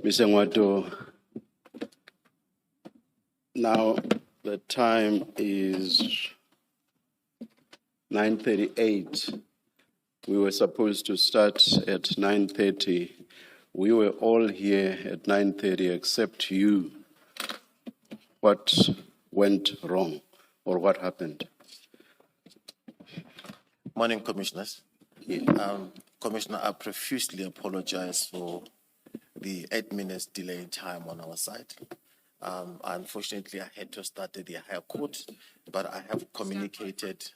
Mr. Ngwato, now the time is 9:38. We were supposed to start at 9:30. We were all here at 9:30 except you. What went wrong or what happened? Morning, Commissioners. Yeah. Commissioner, I profusely apologize for the 8 minutes delay in time on our side. Unfortunately, I had to start at the Higher Court, but I have communicated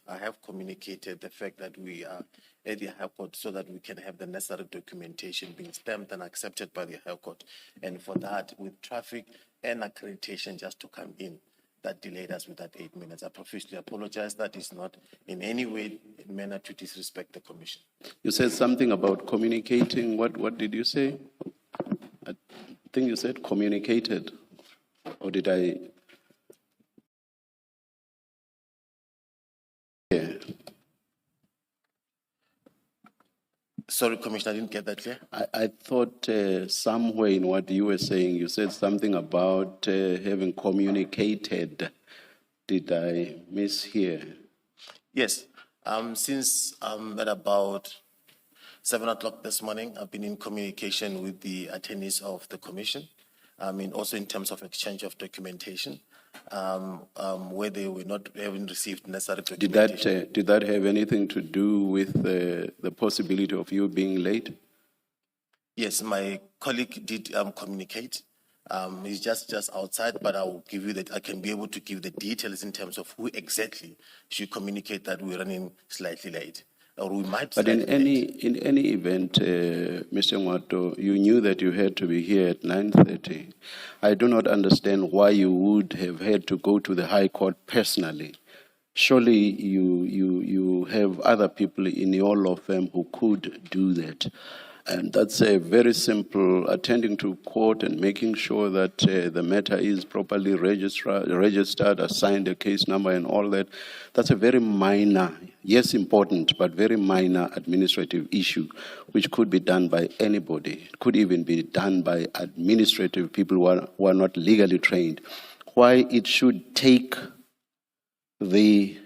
the fact that we are at the Higher Court so that we can have the necessary documentation being stamped and accepted by the Higher Court. And for that, with traffic and accreditation just to come in, that delayed us with that 8 minutes. I profusely apologize. That is not in any way manner to disrespect the Commission. You said something about communicating. What did you say? I think you said communicated. Or did I? Yeah. Sorry, Commissioner, I didn't get that clear. I thought somewhere in what you were saying, you said something about having communicated. Did I mishear? Yes. Since at about 7 o'clock this morning, I've been in communication with the attorneys of the Commission. Also in terms of exchange of documentation, where they were not having received necessary documentation. Did that have anything to do with the possibility of you being late? Yes, my colleague did communicate. He's just outside, but I will give you that. I can be able to give the details in terms of who exactly should communicate that we're running slightly late. Or we might. But in any event, Mr. Ngwato, you knew that you had to be here at 9:30. I do not understand why you would have had to go to the High Court personally. Surely you have other people in your law firm who could do that. And that's a very simple, attending to court and making sure that the matter is properly registered, assigned a case number and all that. That's a very minor, yes important, but very minor administrative issue, which could be done by anybody. It could even be done by administrative people who are not legally trained. Why it should take the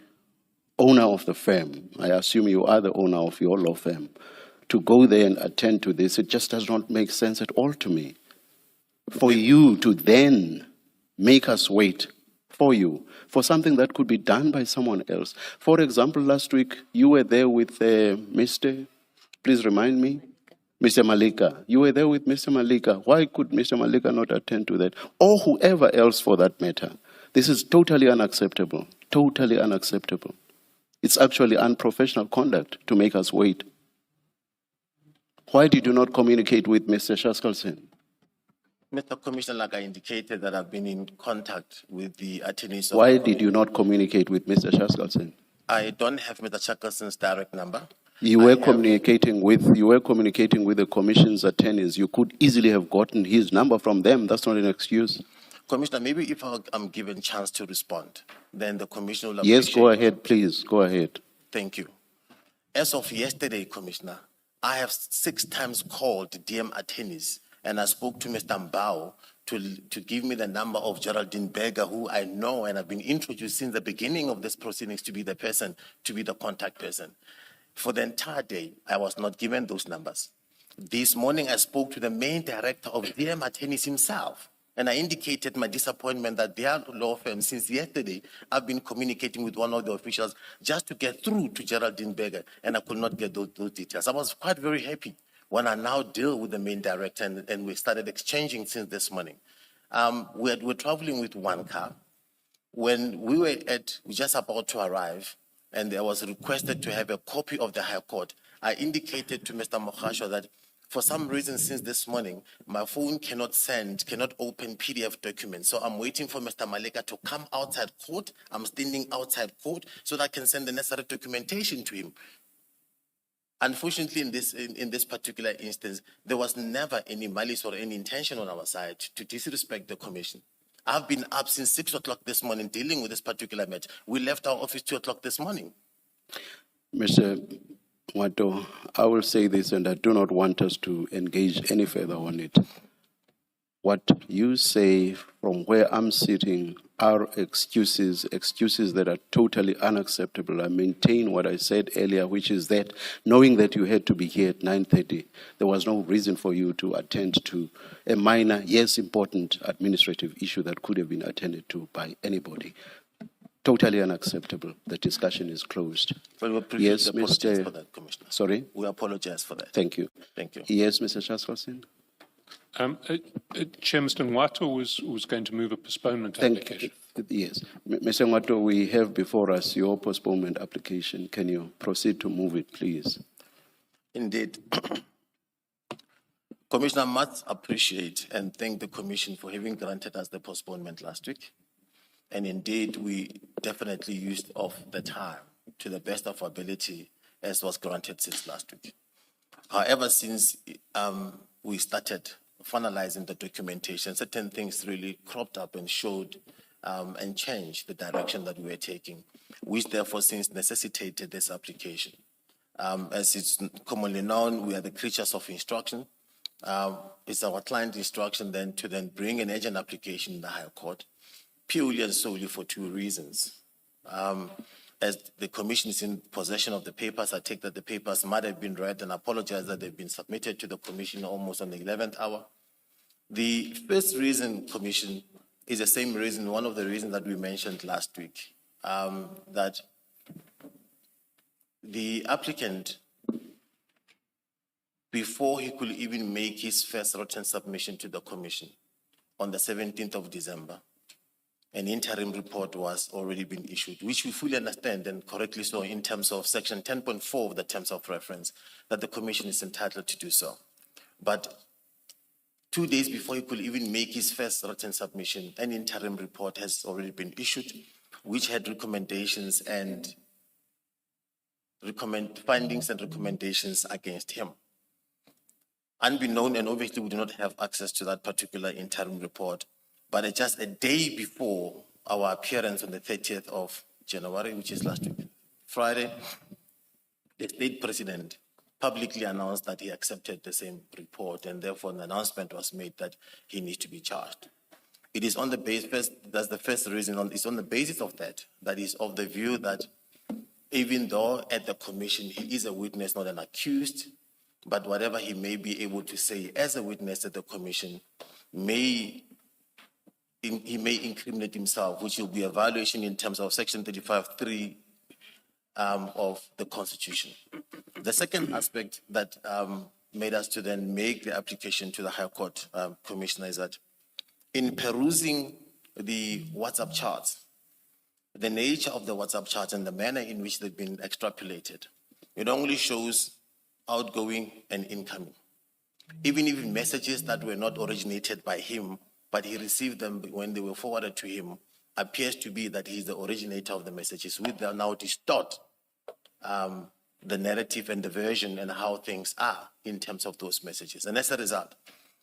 owner of the firm, I assume you are the owner of your law firm, to go there and attend to this, it just does not make sense at all to me. For you to then make us wait for you, for something that could be done by someone else. For example, last week, you were there with please remind me, Mr. Malika. You were there with Mr. Malika. Why could Mr. Malika not attend to that? Or whoever else for that matter. This is totally unacceptable, totally unacceptable. It's actually unprofessional conduct to make us wait. Why did you not communicate with Mr. Shaskalsen? Mr. Commissioner, like I indicated, that I've been in contact with the attorneys. Why did you not communicate with Mr. Shaskalsen? I don't have Mr. Shaskalsen's direct number. You were communicating with the Commission's attorneys. You could easily have gotten his number from them. That's not an excuse. Commissioner, maybe if I'm given a chance to respond, then the Commissioner will appreciate. Yes, go ahead, please. Go ahead. Thank you. As of yesterday, Commissioner, I have 6 times called DM attorneys, and I spoke to Mr. Mbao to give me the number of Geraldine Berger, who I know and have been introduced since the beginning of this proceedings to be the person, to be the contact person. For the entire day, I was not given those numbers. This morning, I spoke to the main director of DM attorneys himself, and I indicated my disappointment that their law firm, since yesterday, I've been communicating with one of the officials just to get through to Geraldine Berger, and I could not get those details. I was quite very happy when I now deal with the main director, and we started exchanging since this morning. We're traveling with one car. When we were just about to arrive, and there was requested to have a copy of the High Court, I indicated to Mr. Mokhasho that for some reason since this morning, my phone cannot open PDF documents. So I'm waiting for Mr. Malika to come outside court. I'm standing outside court so that I can send the necessary documentation to him. Unfortunately, in this particular instance, there was never any malice or any intention on our side to disrespect the Commission. I've been up since 6 o'clock this morning dealing with this particular matter. We left our office 2 o'clock this morning. Mr. Ngwato, I will say this, and I do not want us to engage any further on it. What you say from where I'm sitting are excuses that are totally unacceptable. I maintain what I said earlier, which is that knowing that you had to be here at 9:30, there was no reason for you to attend to a minor, yes, important administrative issue that could have been attended to by anybody. Totally unacceptable. The discussion is closed. Well, we Yes, apologize Mr. for that, Commissioner. Sorry? We apologize for that. Thank you. Thank you. Yes, Mr. Chaskalson? Chair, Mr. Ngwato was going to move a postponement application. Yes. Mr. Ngwato, we have before us your postponement application. Can you proceed to move it, please? Indeed. Commissioner, I must appreciate and thank the Commission for having granted us the postponement last week. And indeed, we definitely used off the time to the best of our ability as was granted since last week. However, since we started finalizing the documentation, certain things really cropped up and showed and changed the direction that we were taking, which therefore since necessitated this application. As it's commonly known, we are the creatures of instruction. It's our client instruction then to bring an urgent application in the High Court, purely and solely for two reasons. As the Commission is in possession of the papers, I take that the papers might have been read and apologize that they've been submitted to the Commission almost on the 11th hour. The first reason, Commission, is the same reason, one of the reasons that we mentioned last week, that the applicant, before he could even make his first written submission to the Commission on the 17th of December, an interim report was already been issued, which we fully understand and correctly so in terms of section 10.4 of the terms of reference, that the Commission is entitled to do so. But 2 days before he could even make his first written submission, an interim report has already been issued, which had recommendations and findings and recommendations against him. Unbeknown, and obviously we do not have access to that particular interim report, but just a day before our appearance on the 30th of January, which is last week, Friday, the state president publicly announced that he accepted the same report, and therefore an announcement was made that he needs to be charged. It is on the basis, that's the first reason, it's on the basis of that is of the view that even though at the Commission he is a witness, not an accused, but whatever he may be able to say as a witness at the Commission he may incriminate himself, which will be a violation in terms of section 35(3) of the Constitution. The second aspect that made us to then make the application to the High Court, Commissioner, is that in perusing the WhatsApp charts, the nature of the WhatsApp charts and the manner in which they've been extrapolated, it only shows outgoing and incoming. Even messages that were not originated by him, but he received them when they were forwarded to him, appears to be that he's the originator of the messages, which now distort the narrative and the version and how things are in terms of those messages. And as a result,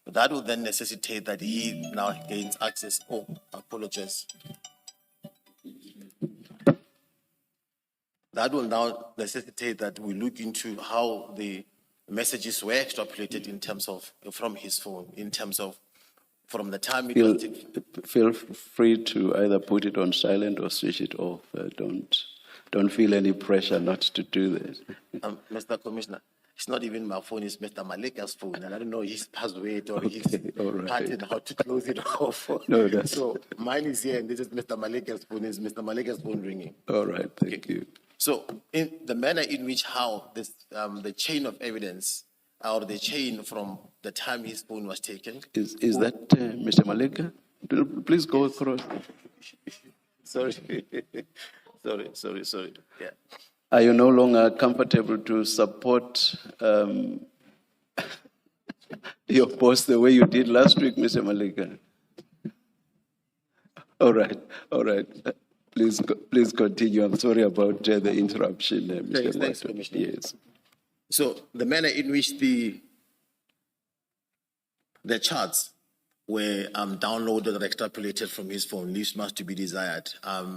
that will then necessitate that he now gains access. Oh, apologies. That will now necessitate that we look into how the messages were extrapolated in terms of, from his phone, in terms of from the time it was taken. Feel free to either put it on silent or switch it off. Don't feel any pressure not to do that. Mr. Commissioner, it's not even my phone, it's Mr. Maleka's phone, and I don't know his password or his pattern, how to close it off. No, so mine is here, and this is Mr. Maleka's phone. Is Mr. Maleka's phone ringing? All right, thank you. So in the manner in which how this, the chain of evidence, or the chain from the time his phone was taken. Is that Mr. Maleka? Please go across. Sorry. Sorry. Yeah. Are you no longer comfortable to support your boss the way you did last week, Mr. Maleka? All right. Please continue. I'm sorry about the interruption, Mr. Thanks, Commissioner. Yes. So the manner in which the charts were downloaded or extrapolated from his phone leaves much to be desired,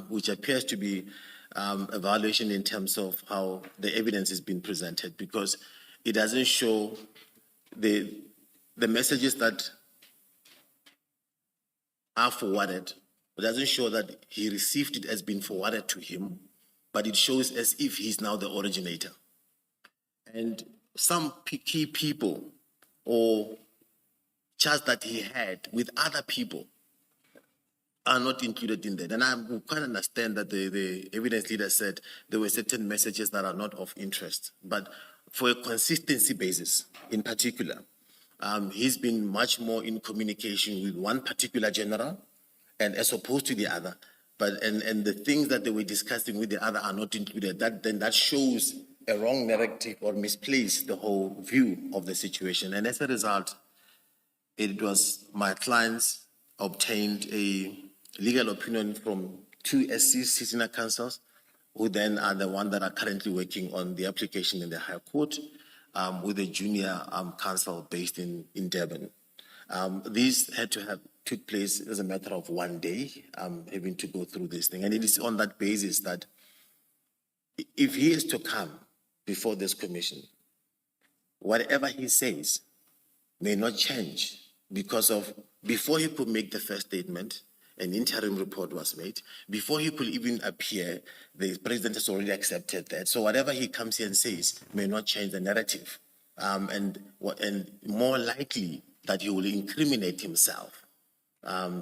which appears to be a violation in terms of how the evidence is being presented, because it doesn't show the messages that are forwarded. It doesn't show that he received it as being forwarded to him, but it shows as if he's now the originator. And some key people or chats that he had with other people are not included in that. And I quite understand that the evidence leader said there were certain messages that are not of interest. But for a consistency basis, in particular, he's been much more in communication with one particular general and as opposed to the other. But and the things that they were discussing with the other are not included. That shows a wrong narrative or misplaced the whole view of the situation. And as a result, it was my clients obtained a legal opinion from 2 SC senior counsels, who then are the ones that are currently working on the application in the High Court, with a junior counsel based in Durban. These had to have took place as a matter of 1 day, having to go through this thing. And it is on that basis that if he is to come before this commission, whatever he says may not change because of, before he could make the first statement, an interim report was made. Before he could even appear, the president has already accepted that. So whatever he comes here and says may not change the narrative. And more likely that he will incriminate himself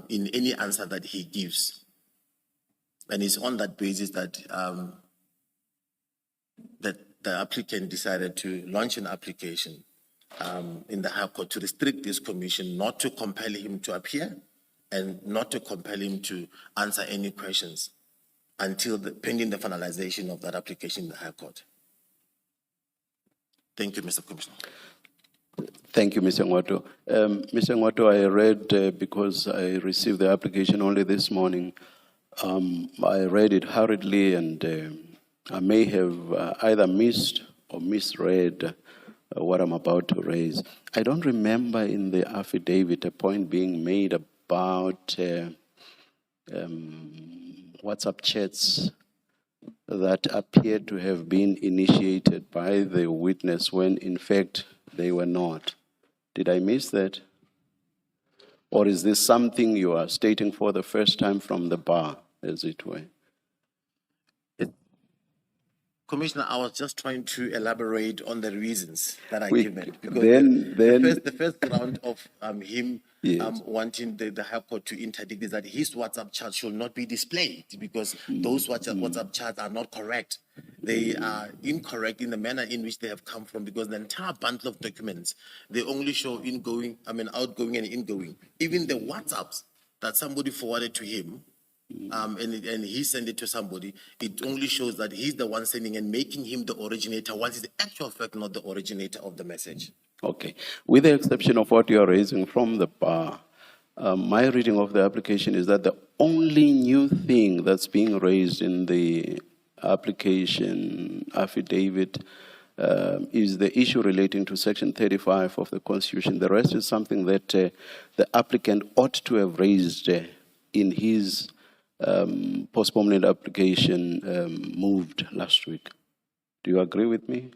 in any answer that he gives. And it's on that basis that that the applicant decided to launch an application in the High Court to restrict this commission, not to compel him to appear and not to compel him to answer any questions until pending the finalization of that application in the High Court. Thank you, Mr. Commissioner. Thank you, Mr. Ngwato. Mr. Ngwato, I read, because I received the application only this morning, I read it hurriedly and I may have either missed or misread what I'm about to raise. I don't remember in the affidavit a point being made about WhatsApp chats that appear to have been initiated by the witness when in fact they were not. Did I miss that? Or is this something you are stating for the first time from the bar, as it were? Commissioner, I was just trying to elaborate on the reasons that I given. Because the first round of him yes. Wanting the High Court to interdict is that his WhatsApp chat should not be displayed because those WhatsApp chats are not correct. They are incorrect in the manner in which they have come from, because the entire bundle of documents, they only show outgoing and ingoing. Even the WhatsApps that somebody forwarded to him, and he sent it to somebody, it only shows that he's the one sending and making him the originator, while he's the actual fact not the originator of the message. Okay. With the exception of what you are raising from the bar, my reading of the application is that the only new thing that's being raised in the application affidavit is the issue relating to Section 35 of the Constitution. The rest is something that the applicant ought to have raised in his postponement application moved last week. Do you agree with me?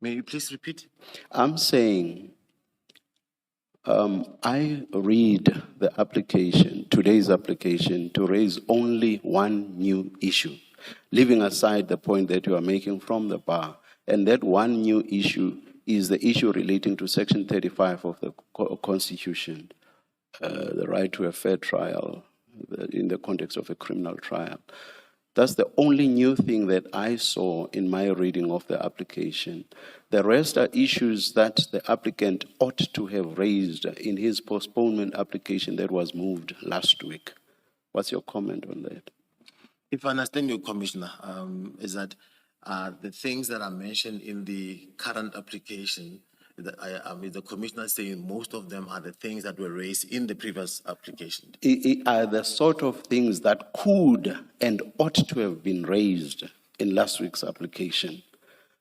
May you please repeat? I'm saying I read the application, today's application, to raise only one new issue, leaving aside the point that you are making from the bar. And that one new issue is the issue relating to Section 35 of the Constitution, the right to a fair trial in the context of a criminal trial. That's the only new thing that I saw in my reading of the application. The rest are issues that the applicant ought to have raised in his postponement application that was moved last week. What's your comment on that? If I understand you, Commissioner, is that the things that are mentioned in the current application, the Commissioner saying most of them are the things that were raised in the previous application. Are the sort of things that could and ought to have been raised in last week's application.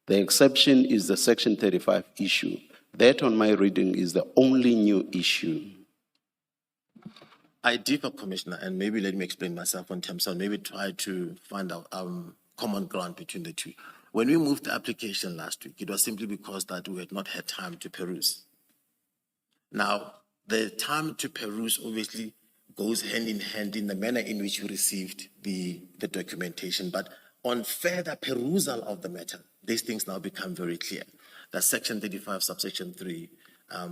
The exception is the Section 35 issue. That, on my reading, is the only new issue. I differ, Commissioner, and maybe let me explain myself on terms, or maybe try to find out common ground between the two. When we moved the application last week, it was simply because that we had not had time to peruse. Now, the time to peruse obviously goes hand in hand in the manner in which we received the documentation. But on further perusal of the matter, these things now become very clear. That Section 35, subsection 3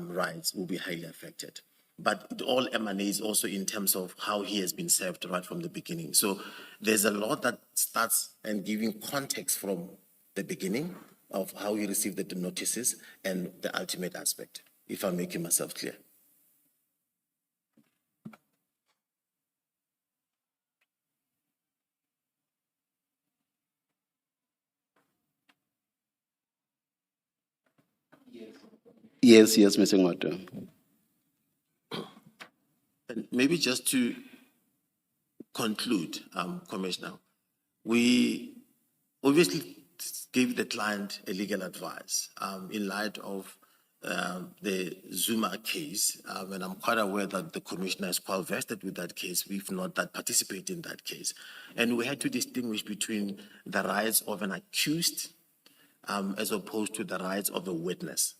rights will be highly affected. But it all emanates also in terms of how he has been served right from the beginning. So there's a lot that starts and giving context from the beginning of how he received the notices and the ultimate aspect, if I'm making myself clear. Yes, Mr. Ngwato. And maybe just to conclude, Commissioner, we obviously gave the client a legal advice in light of the Zuma case, and I'm quite aware that the Commissioner is quite vested with that case, if not that participate in that case. And we had to distinguish between the rights of an accused as opposed to the rights of a witness.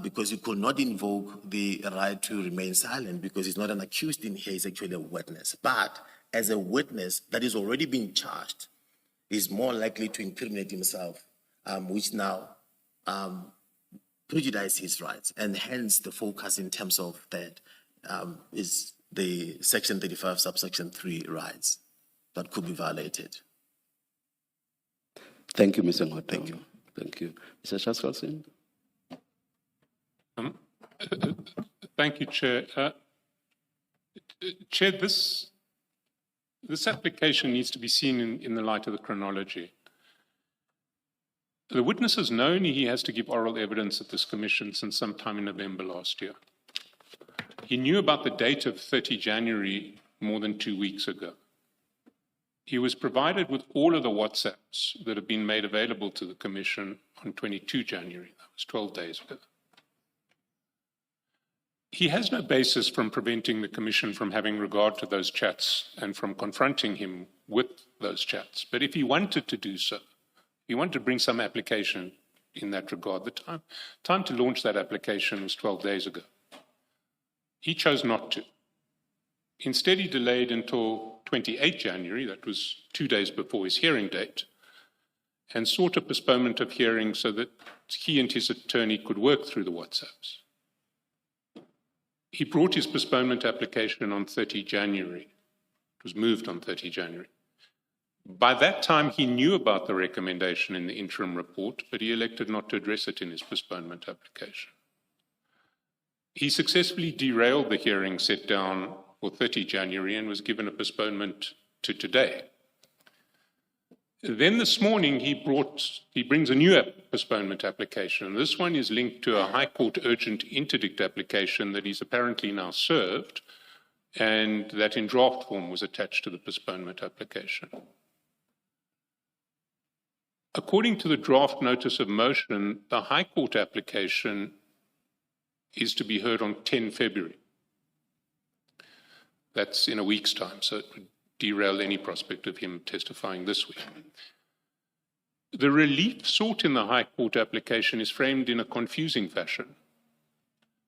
Because you could not invoke the right to remain silent because he's not an accused in here, he's actually a witness. But as a witness that is already being charged, is more likely to incriminate himself, which now prejudices his rights. And hence the focus in terms of that is the Section 35, subsection 3 rights that could be violated. Thank you, Mr. Ngwato. Thank you. Thank you. Mr. Chaskalson? Thank you, Chair. Chair, this application needs to be seen in the light of the chronology. The witness has known he has to give oral evidence at this commission since sometime in November last year. He knew about the date of 30 January more than 2 weeks ago. He was provided with all of the WhatsApps that have been made available to the commission on 22 January. That was 12 days ago. He has no basis from preventing the Commission from having regard to those chats and from confronting him with those chats. But if he wanted to do so, he wanted to bring some application in that regard. The time to launch that application was 12 days ago. He chose not to. Instead, he delayed until 28 January, that was 2 days before his hearing date, and sought a postponement of hearing so that he and his attorney could work through the WhatsApps. He brought his postponement application on 30 January. It was moved on 30 January. By that time, he knew about the recommendation in the interim report, but he elected not to address it in his postponement application. He successfully derailed the hearing set down for 30 January and was given a postponement to today. Then this morning, he brings a new postponement application. This one is linked to a High Court urgent interdict application that he's apparently now served, and that in draft form was attached to the postponement application. According to the draft notice of motion, the High Court application is to be heard on 10 February. That's in a week's time, so it would derail any prospect of him testifying this week. The relief sought in the High Court application is framed in a confusing fashion.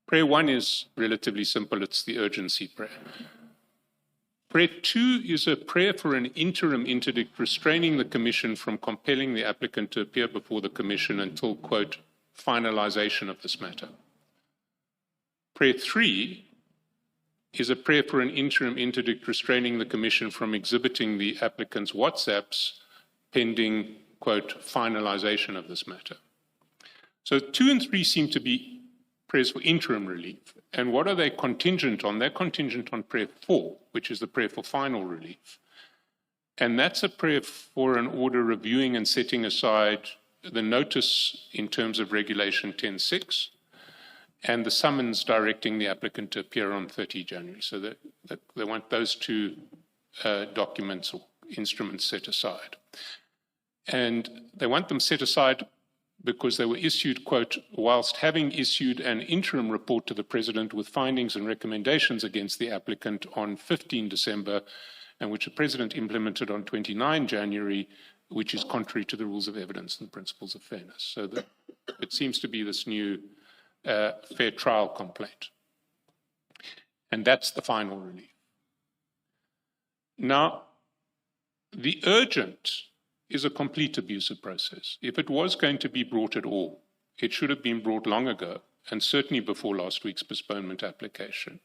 Prayer 1 is relatively simple, it's the urgency prayer. Prayer 2 is a prayer for an interim interdict restraining the Commission from compelling the applicant to appear before the Commission until, quote, finalization of this matter. Prayer 3 is a prayer for an interim interdict restraining the Commission from exhibiting the applicant's WhatsApps pending, quote, finalization of this matter. So 2 and 3 seem to be prayers for interim relief. And what are they contingent on? They're contingent on prayer 4, which is the prayer for final relief. And that's a prayer for an order reviewing and setting aside the notice in terms of Regulation 10.6 and the summons directing the applicant to appear on 30 January. So that they want those two documents or instruments set aside. And they want them set aside because they were issued, quote, whilst having issued an interim report to the President with findings and recommendations against the applicant on 15 December, and which the President implemented on 29 January, which is contrary to the rules of evidence and principles of fairness. So that it seems to be this new fair trial complaint. And that's the final relief. Now, the urgent is a complete abusive process. If it was going to be brought at all, it should have been brought long ago, and certainly before last week's postponement application.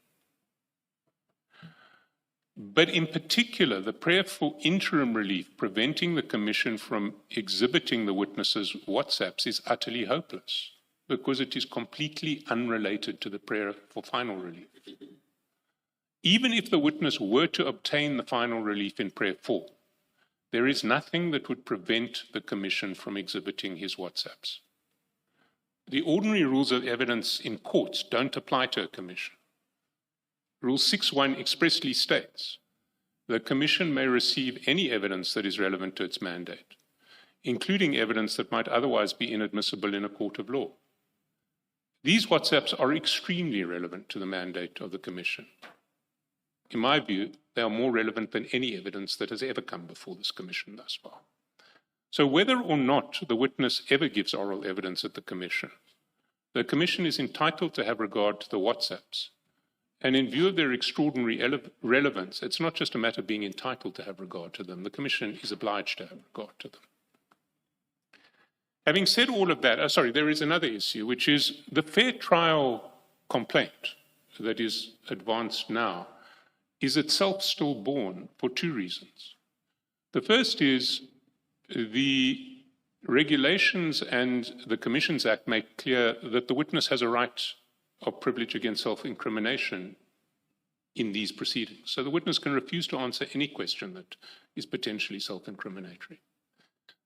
But in particular, the prayer for interim relief preventing the Commission from exhibiting the witnesses' WhatsApps is utterly hopeless because it is completely unrelated to the prayer for final relief. Even if the witness were to obtain the final relief in prayer 4, there is nothing that would prevent the Commission from exhibiting his WhatsApps. The ordinary rules of evidence in courts don't apply to a Commission. Rule 6.1 expressly states the Commission may receive any evidence that is relevant to its mandate, including evidence that might otherwise be inadmissible in a court of law. These WhatsApps are extremely relevant to the mandate of the Commission. In my view, they are more relevant than any evidence that has ever come before this Commission thus far. So whether or not the witness ever gives oral evidence at the Commission is entitled to have regard to the WhatsApps. And in view of their extraordinary relevance, it's not just a matter of being entitled to have regard to them. The Commission is obliged to have regard to them. Having said all of that, there is another issue, which is the fair trial complaint that is advanced now is itself stillborn for two reasons. The first is the regulations and the Commissions Act make clear that the witness has a right of privilege against self-incrimination in these proceedings. So the witness can refuse to answer any question that is potentially self-incriminatory.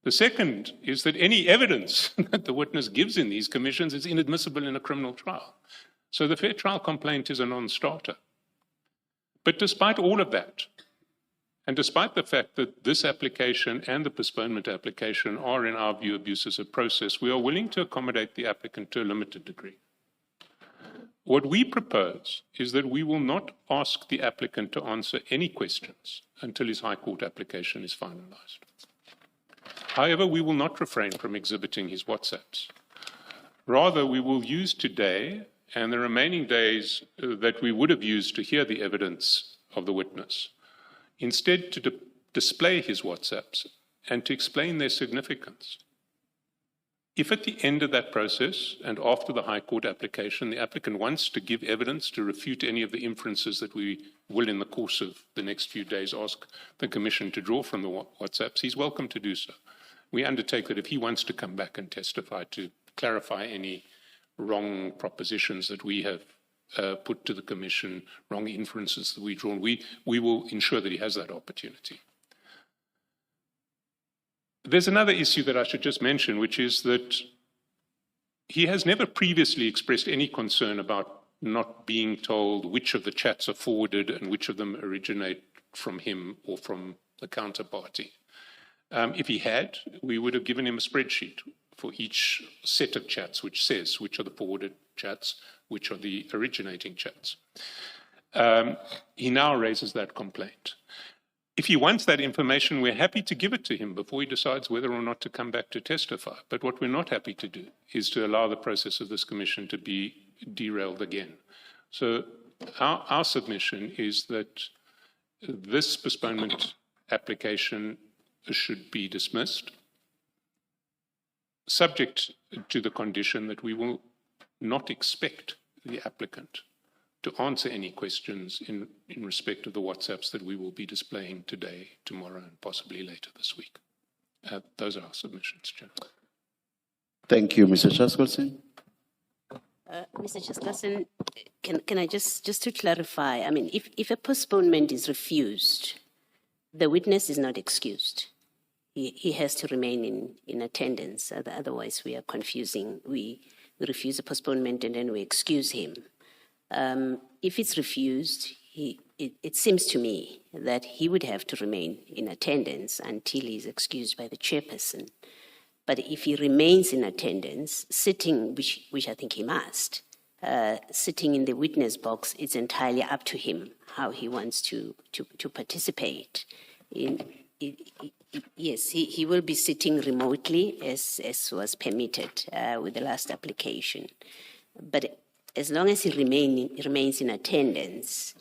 The second is that any evidence that the witness gives in these commissions is inadmissible in a criminal trial. So the fair trial complaint is a non-starter. But despite all of that, and despite the fact that this application and the postponement application are, in our view, abuses of process, we are willing to accommodate the applicant to a limited degree. What we propose is that we will not ask the applicant to answer any questions until his High Court application is finalized. However, we will not refrain from exhibiting his WhatsApps. Rather, we will use today and the remaining days that we would have used to hear the evidence of the witness, instead to display his WhatsApps and to explain their significance. If at the end of that process and after the High Court application, the applicant wants to give evidence to refute any of the inferences that we will in the course of the next few days ask the Commission to draw from the WhatsApps, he's welcome to do so. We undertake that if he wants to come back and testify to clarify any wrong propositions that we have put to the Commission, wrong inferences that we've drawn, we will ensure that he has that opportunity. There's another issue that I should just mention, which is that he has never previously expressed any concern about not being told which of the chats are forwarded and which of them originate from him or from the counterparty. If he had, we would have given him a spreadsheet for each set of chats which says which are the forwarded chats, which are the originating chats. He now raises that complaint. If he wants that information, we're happy to give it to him before he decides whether or not to come back to testify. But what we're not happy to do is to allow the process of this Commission to be derailed again. So our submission is that this postponement application should be dismissed, subject to the condition that we will not expect the applicant to answer any questions in respect of the WhatsApps that we will be displaying today, tomorrow, and possibly later this week. Those are our submissions, Chair. Thank you, Mr. Chaskelson. Mr. Chaskelson, can I just to clarify, I mean, if a postponement is refused, the witness is not excused. He has to remain in attendance, otherwise we are confusing. We refuse a postponement and then we excuse him. If it's refused, it seems to me that he would have to remain in attendance until he's excused by the chairperson. But if he remains in attendance, sitting, which I think he must, sitting in the witness box, it's entirely up to him how he wants to participate. Yes, he will be sitting remotely as was permitted with the last application. But as long as he remains in attendance,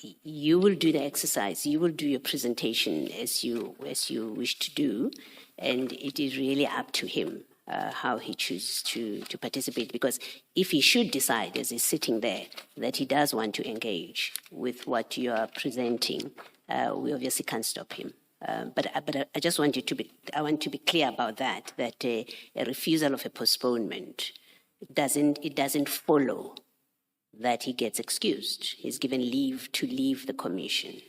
you will do the exercise, you will do your presentation as you wish to do, and it is really up to him how he chooses to participate. Because if he should decide, as he's sitting there, that he does want to engage with what you are presenting, we obviously can't stop him. But I just want I want to be clear about that a refusal of a postponement doesn't follow that he gets excused. He's given leave to leave the commission.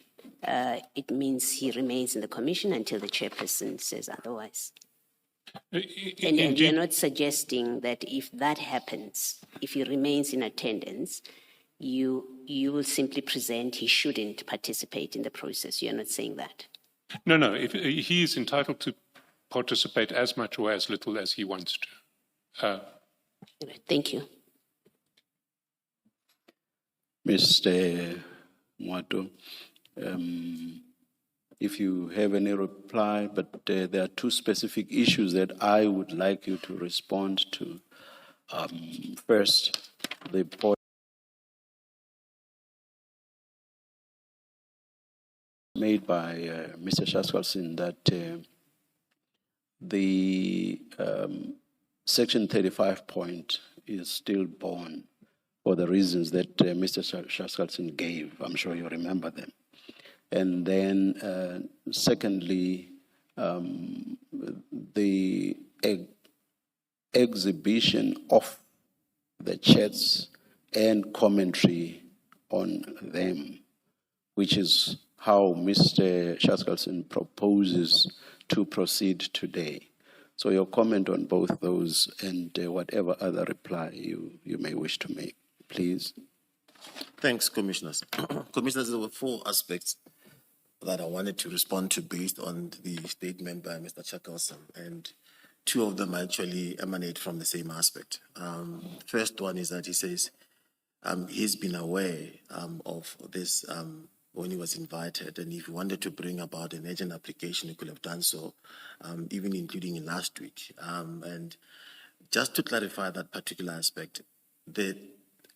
It means he remains in the commission until the chairperson says otherwise. And you're not suggesting that if that happens, if he remains in attendance, you will simply present he shouldn't participate in the process. You're not saying that. No. If he is entitled to participate as much or as little as he wants to. Thank you. Mr. Mwato, if you have any reply, but there are two specific issues that I would like you to respond to. First, the point made by Mr. Shaskalsin that the Section 35 point is still born for the reasons that Mr. Shaskalsin gave. I'm sure you remember them. And then secondly, the exhibition of the chats and commentary on them, which is how Mr. Shaskalsin proposes to proceed today. So your comment on both those and whatever other reply you may wish to make, please. Thanks, Commissioners. Commissioners, there were 4 aspects that I wanted to respond to based on the statement by Mr. Shaskalsin, and 2 of them actually emanate from the same aspect. First one is that he says he's been aware of this when he was invited, and if he wanted to bring about an urgent application, he could have done so, even including in last week. And just to clarify that particular aspect, the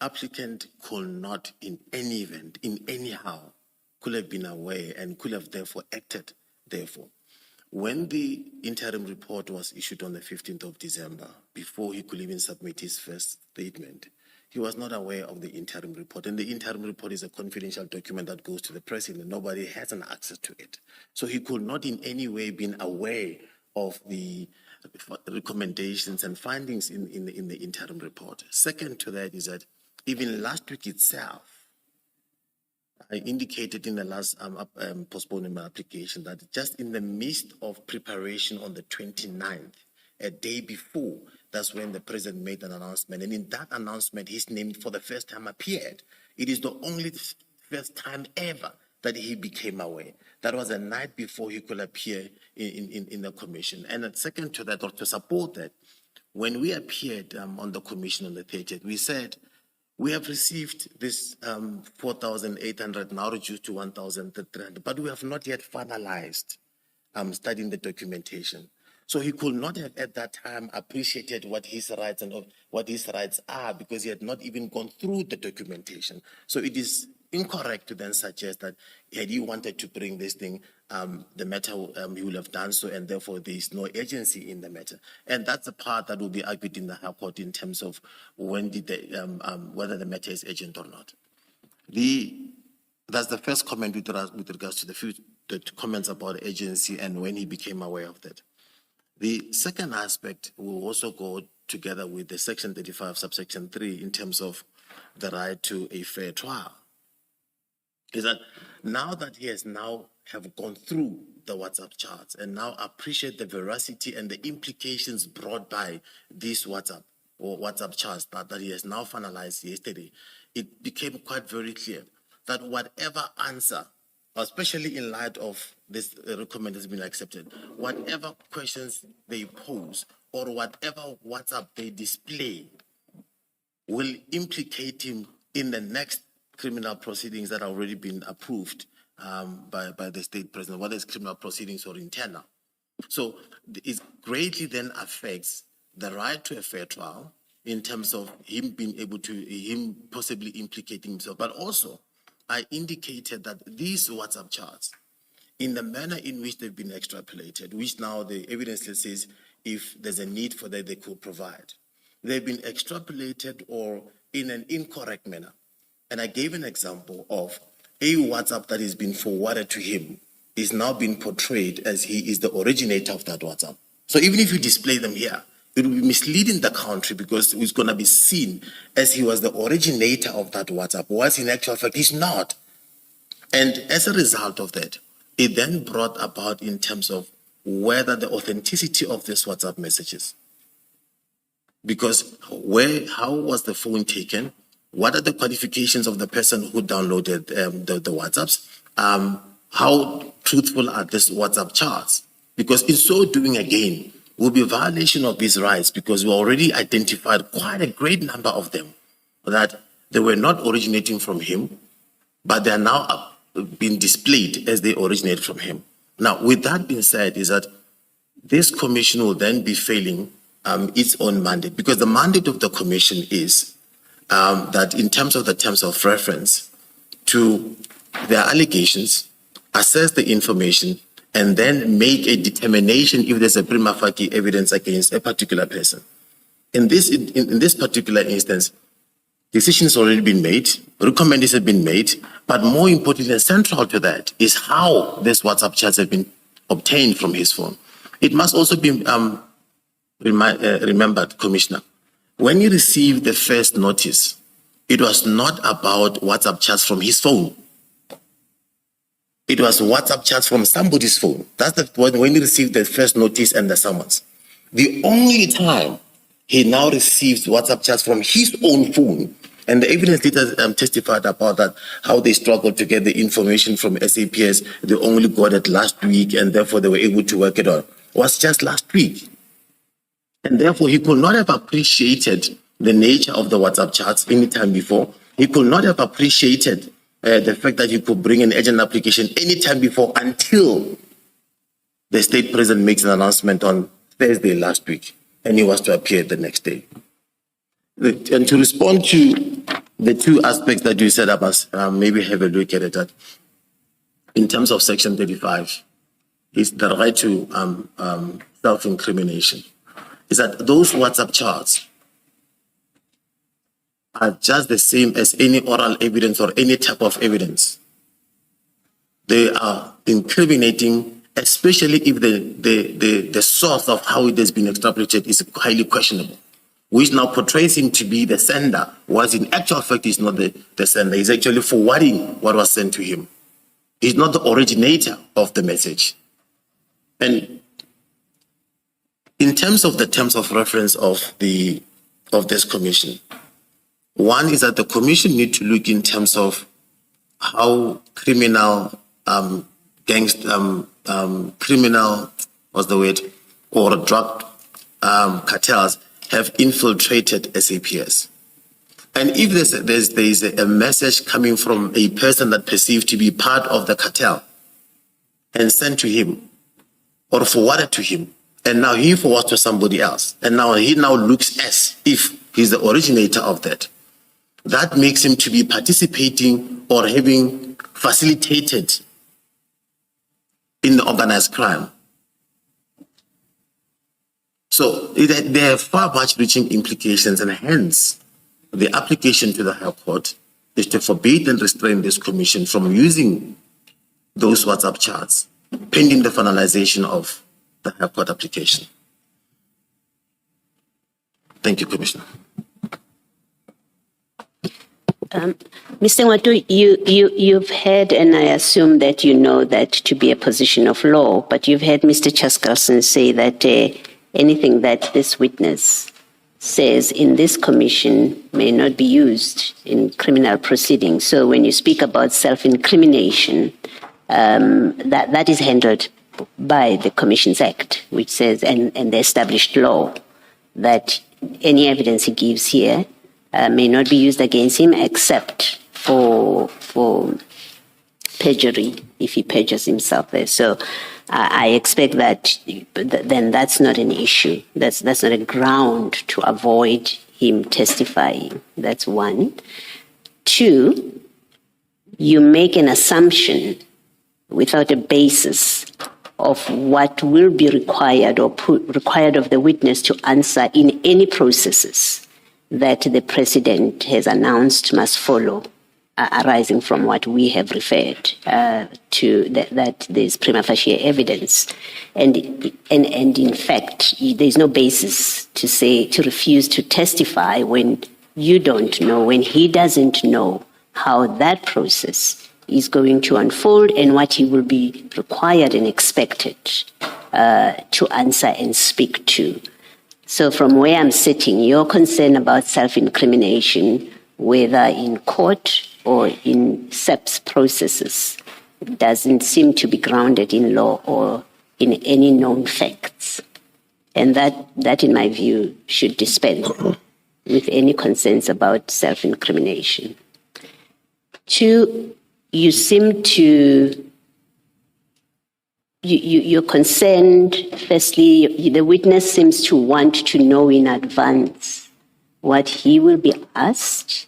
applicant could not in any event, in anyhow, could have been aware and could have therefore acted, therefore. When the interim report was issued on the 15th of December, before he could even submit his first statement, he was not aware of the interim report. And the interim report is a confidential document that goes to the president. Nobody has an access to it. So he could not in any way been aware of the recommendations and findings in the interim report. Second to that is that even last week itself, I indicated in the last postponement application that just in the midst of preparation on the 29th, a day before, that's when the president made an announcement. And in that announcement, his name for the first time appeared. It is the only first time ever that he became aware. That was a night before he could appear in the commission. And second to that, or to support that, when we appeared on the commission on the 30th, we said, we have received this 4,800, now reduced to 1,300, but we have not yet finalized studying the documentation. So he could not have at that time appreciated what his rights and what his rights are because he had not even gone through the documentation. So it is incorrect to then suggest that had he wanted to bring this thing, the matter he would have done so, and therefore there is no agency in the matter. And that's the part that will be argued in the High Court in terms of when did whether the matter is urgent or not. That's the first comment with regards to the comments about agency and when he became aware of that. The second aspect will also go together with the Section 35, subsection 3, in terms of the right to a fair trial. Is that now that he has have gone through the WhatsApp chats and now appreciate the veracity and the implications brought by these WhatsApp chats that he has now finalized yesterday, it became quite very clear that whatever answer, especially in light of this recommendation has been accepted, whatever questions they pose or whatever WhatsApp they display will implicate him in the next criminal proceedings that have already been approved by the state president, whether it's criminal proceedings or internal. So it greatly then affects the right to a fair trial in terms of him being able to, him possibly implicating himself, but also I indicated that these WhatsApp chats, in the manner in which they've been extrapolated, which now the evidence says if there's a need for that, they could provide. They've been extrapolated or in an incorrect manner. And I gave an example of a WhatsApp that has been forwarded to him is now being portrayed as he is the originator of that WhatsApp. So even if you display them here, it will be misleading the country because it's going to be seen as he was the originator of that WhatsApp, whilst in actual fact he's not. And as a result of that, it then brought about in terms of whether the authenticity of these WhatsApp messages. Because how was the phone taken? What are the qualifications of the person who downloaded the WhatsApps? How truthful are these WhatsApp chats? Because in so doing again, will be a violation of his rights because we already identified quite a great number of them that they were not originating from him, but they are now being displayed as they originate from him. Now, with that being said, is that this commission will then be failing its own mandate because the mandate of the commission is that in terms of the terms of reference to their allegations, assess the information, and then make a determination if there's a prima facie evidence against a particular person. In this particular instance, decisions already been made, recommendations have been made, but more importantly and central to that is how these WhatsApp chats have been obtained from his phone. It must also be remembered, Commissioner, when you received the first notice, it was not about WhatsApp chats from his phone. It was WhatsApp chats from somebody's phone. That's the point when he received the first notice and the summons. The only time he now receives WhatsApp chats from his own phone, and the evidence later testified about that, how they struggled to get the information from SAPS. They only got it last week, and therefore they were able to work it out. Was just last week. And therefore he could not have appreciated the nature of the WhatsApp chats any time before. He could not have appreciated the fact that you could bring an urgent application anytime before until the state president makes an announcement on Thursday last week, and he was to appear the next day. And to respond to the two aspects that you said, I must maybe have a look at it. That in terms of Section 35, is the right to self-incrimination. Is that those WhatsApp chats are just the same as any oral evidence or any type of evidence. They are incriminating, especially if the source of how it has been extrapolated is highly questionable, which now portrays him to be the sender, whereas in actual fact he's not the sender. He's actually forwarding what was sent to him. He's not the originator of the message. And in terms of the terms of reference of this commission, one is that the commission need to look in terms of how criminal or drug cartels have infiltrated SAPS. And if there's a message coming from a person that perceived to be part of the cartel and sent to him or forwarded to him, and now he forwards to somebody else, and now he looks as if he's the originator of that. That makes him to be participating or having facilitated in the organized crime. So there are far much reaching implications, and hence the application to the High Court is to forbid and restrain this commission from using those WhatsApp chats pending the finalization of the High Court application. Thank you, Commissioner. Mr. Ngwatu, you've heard, and I assume that you know that to be a position of law, but you've heard Mr. Chaskalson say that anything that this witness says in this commission may not be used in criminal proceedings. So when you speak about self-incrimination, that is handled by the Commissions Act, which says, and the established law, that any evidence he gives here may not be used against him except for perjury, if he perjures himself there. So I expect that then that's not an issue. That's not a ground to avoid him testifying. That's one. Two, you make an assumption without a basis of what will be required or required of the witness to answer in any processes that the president has announced must follow, arising from what we have referred to, that there's prima facie evidence. And in fact, there's no basis to refuse to testify when you don't know, when he doesn't know how that process is going to unfold and what he will be required and expected to answer and speak to. So from where I'm sitting, your concern about self-incrimination, whether in court or in SEPS processes, doesn't seem to be grounded in law or in any known facts. And that in my view, should dispense with any concerns about self-incrimination. Two, you seem to, you're concerned, firstly, the witness seems to want to know in advance what he will be asked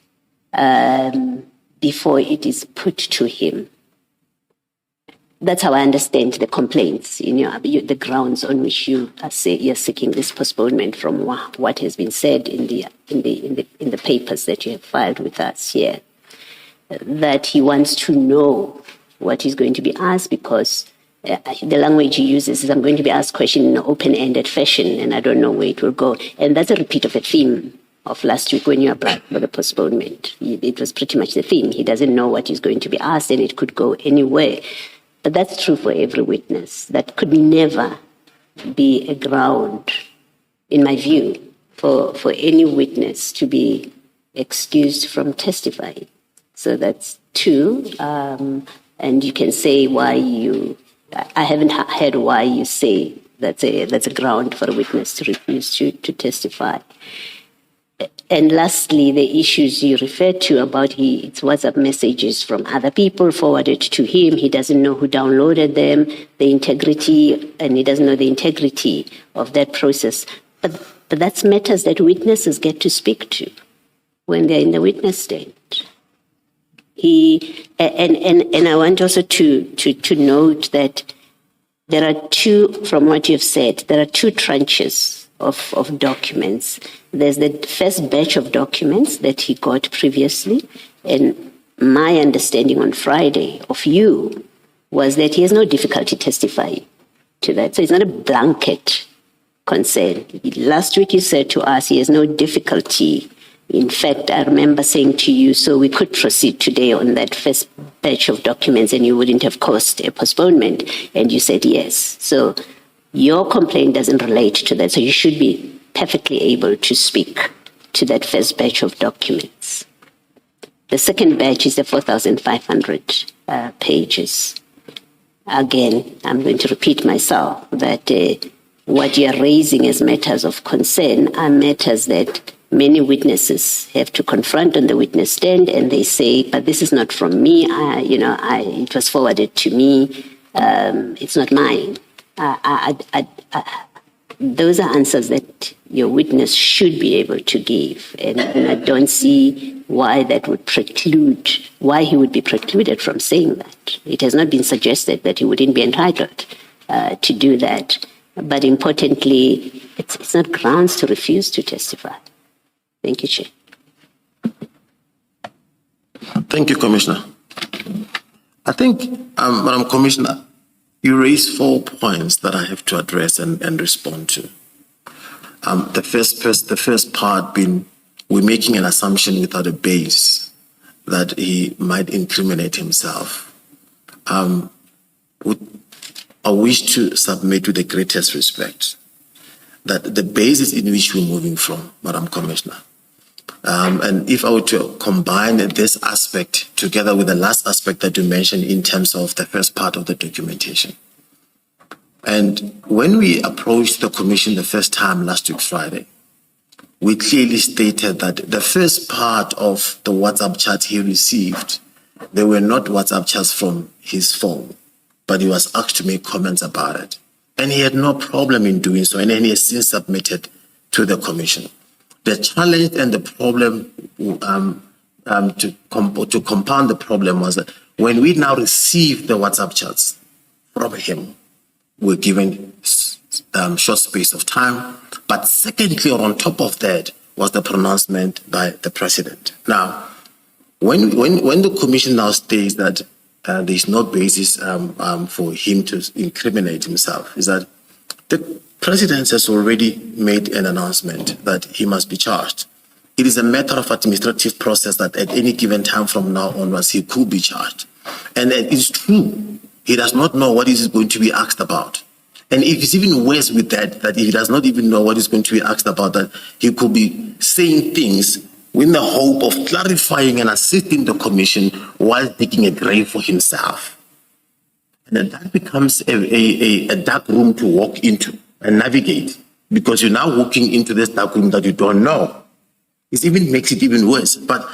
before it is put to him. That's how I understand the complaints, the grounds on which you're seeking this postponement from what has been said in the papers that you have filed with us here. That he wants to know what he's going to be asked because the language he uses is, I'm going to be asked questions in an open-ended fashion and I don't know where it will go. And that's a repeat of a theme of last week when you applied for the postponement. It was pretty much the theme. He doesn't know what he's going to be asked and it could go anywhere. But that's true for every witness. That could never be a ground, in my view, for any witness to be excused from testifying. So that's two, and you can say why I haven't heard why you say that's a ground for a witness to refuse to testify. And lastly, the issues you referred to about it's WhatsApp messages from other people forwarded to him. He doesn't know who downloaded them, the integrity, and he doesn't know the integrity of that process. But that's matters that witnesses get to speak to when they're in the witness stand. And I want also to note that there are two, from what you've said, there are two tranches of documents. There's the first batch of documents that he got previously, and my understanding on Friday of you was that he has no difficulty testifying to that. So it's not a blanket concern. Last week you said to us he has no difficulty. In fact, I remember saying to you, so we could proceed today on that first batch of documents and you wouldn't have caused a postponement. And you said yes. So your complaint doesn't relate to that. So you should be perfectly able to speak to that first batch of documents. The second batch is the 4,500 pages. Again, I'm going to repeat myself that what you're raising as matters of concern are matters that many witnesses have to confront on the witness stand, and they say, but this is not from me, it was forwarded to me, it's not mine. Those are answers that your witness should be able to give, and I don't see why that would preclude, why he would be precluded from saying that. It has not been suggested that he wouldn't be entitled to do that, but importantly, it's not grounds to refuse to testify. Thank you, Chair. Thank you, Commissioner. I think, Madam Commissioner, you raised 4 points that I have to address and respond to. The first part being, we're making an assumption without a base that he might incriminate himself. I wish to submit with the greatest respect that the basis in which we're moving from, Madam Commissioner, and if I were to combine this aspect together with the last aspect that you mentioned in terms of the first part of the documentation. And when we approached the Commission the first time last week Friday, we clearly stated that the first part of the WhatsApp chat he received, they were not WhatsApp chats from his phone, but he was asked to make comments about it. And he had no problem in doing so, and then he has since submitted to the Commission. The challenge and the problem to compound the problem was that when we now received the WhatsApp chats from him, we're given short space of time. But secondly, or on top of that, was the pronouncement by the president. Now, when the commission now states that there is no basis for him to incriminate himself, is that the president has already made an announcement that he must be charged. It is a matter of administrative process that at any given time from now onwards, he could be charged. And it is true, he does not know what is going to be asked about. And if it's even worse with that he does not even know what is going to be asked about, that he could be saying things with the hope of clarifying and assisting the commission while digging a grave for himself. And then that becomes a dark room to walk into and navigate, because you're now walking into this dark room that you don't know. It even makes it even worse. But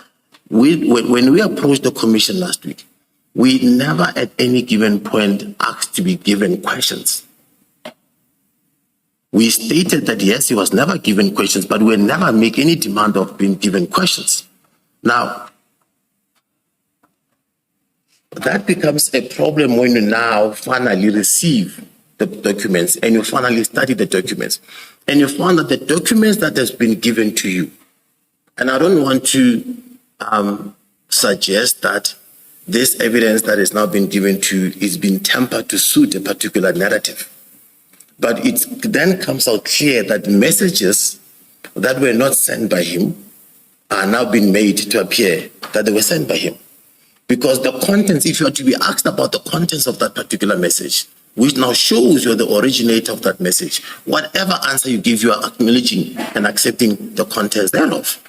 when we approached the commission last week, we never at any given point asked to be given questions. We stated that yes, he was never given questions, but we never make any demand of being given questions. Now, that becomes a problem when you now finally receive the documents and you finally study the documents. And you find that the documents that has been given to you, and I don't want to suggest that this evidence that has now been given to you is being tempered to suit a particular narrative. But it then comes out clear that messages that were not sent by him are now being made to appear that they were sent by him. Because the contents, if you are to be asked about the contents of that particular message, which now shows you're the originator of that message, whatever answer you give, you are acknowledging and accepting the contents thereof.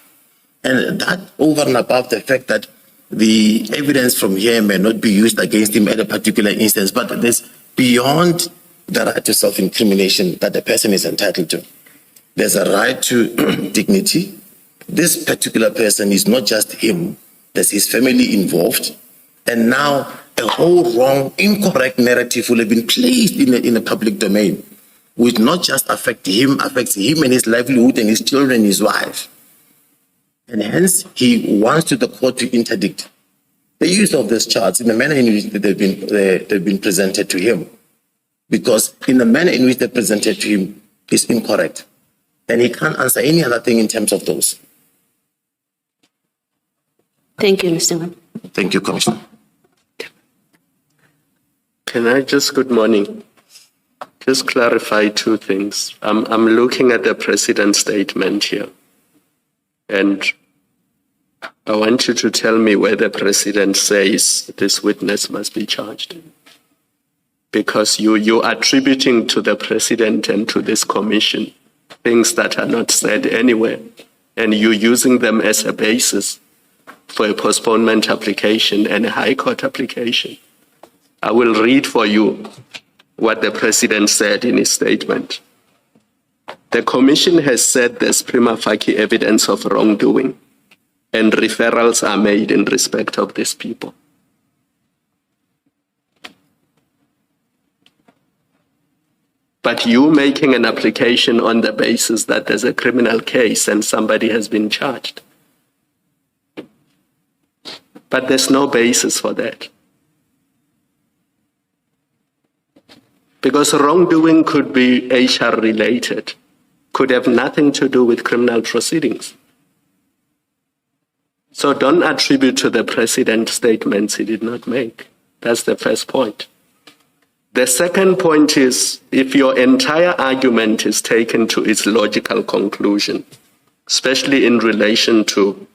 And that over and above the fact that the evidence from here may not be used against him at a particular instance, but there's beyond the right to self-incrimination that the person is entitled to. There's a right to dignity. This particular person is not just him, there's his family involved. And now a whole wrong, incorrect narrative will have been placed in the public domain, which not just affects him and his livelihood and his children and his wife. And hence, he wants to the court to interdict the use of these charts in the manner in which they've been presented to him. Because in the manner in which they're presented to him is incorrect. And he can't answer any other thing in terms of those. Thank you, Mr. Webb. Thank you, Commissioner. Can I good morning, just clarify two things. I'm looking at the president's statement here. And I want you to tell me where the president says this witness must be charged. Because you're attributing to the president and to this commission things that are not said anywhere, and you're using them as a basis for a postponement application and a high court application. I will read for you what the president said in his statement. The commission has said there's prima facie evidence of wrongdoing, and referrals are made in respect of these people. But you making an application on the basis that there's a criminal case and somebody has been charged. But there's no basis for that. Because wrongdoing could be HR related, could have nothing to do with criminal proceedings. So don't attribute to the president statements he did not make. That's the first point. The second point is, if your entire argument is taken to its logical conclusion, especially in relation to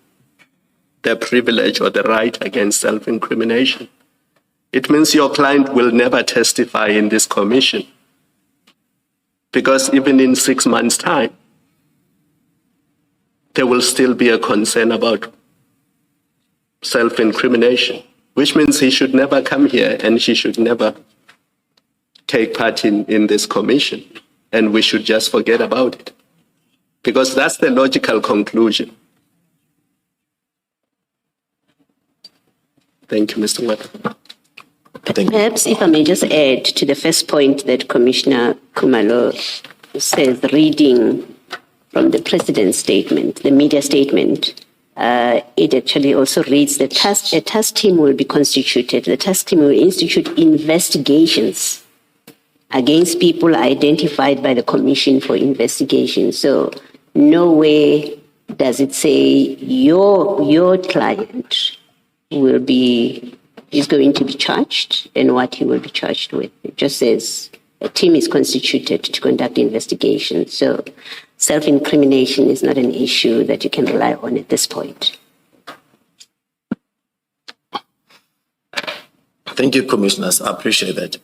the privilege or the right against self-incrimination, it means your client will never testify in this commission. Because even in 6 months' time, there will still be a concern about self-incrimination, which means he should never come here and he should never take part in this commission, and we should just forget about it. Because that's the logical conclusion. Thank you, Mr. Webb. Perhaps if I may just add to the first point that Commissioner Khumalo says, reading from the president's statement, the media statement, it actually also reads a task team will be constituted. The task team will institute investigations against people identified by the Commission for Investigation. So nowhere does it say your client is going to be charged and what he will be charged with. It just says a team is constituted to conduct investigations. So self-incrimination is not an issue that you can rely on at this point. Thank you, Commissioners. I appreciate that.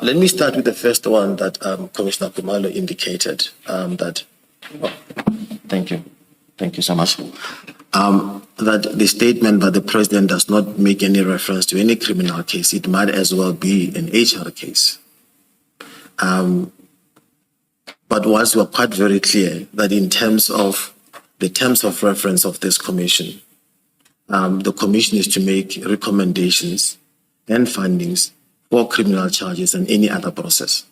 Let me start with the first one that Commissioner Kumalo indicated. Thank you. Thank you so much. That the statement by the President does not make any reference to any criminal case. It might as well be an HR case. But once we're quite very clear that in terms of the terms of reference of this commission, the commission is to make recommendations and findings for criminal charges and any other process.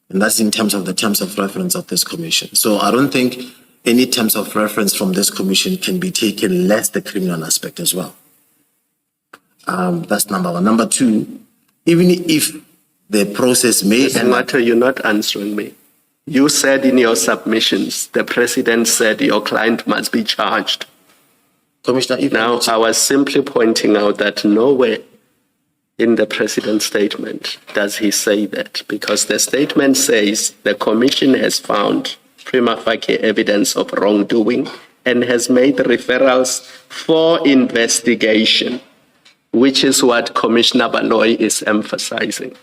And that's in terms of the terms of reference of this commission. So I don't think any terms of reference from this commission can be taken less the criminal aspect as well. That's number one. Number two, even if the process may... Mr. Matter, you're not answering me. You said in your submissions, the President said your client must be charged. Commissioner, if now, I was simply pointing out that nowhere in the President's statement does he say that, because the statement says the Commission has found prima facie evidence of wrongdoing and has made referrals for investigation, which is what Commissioner Baloy is emphasizing.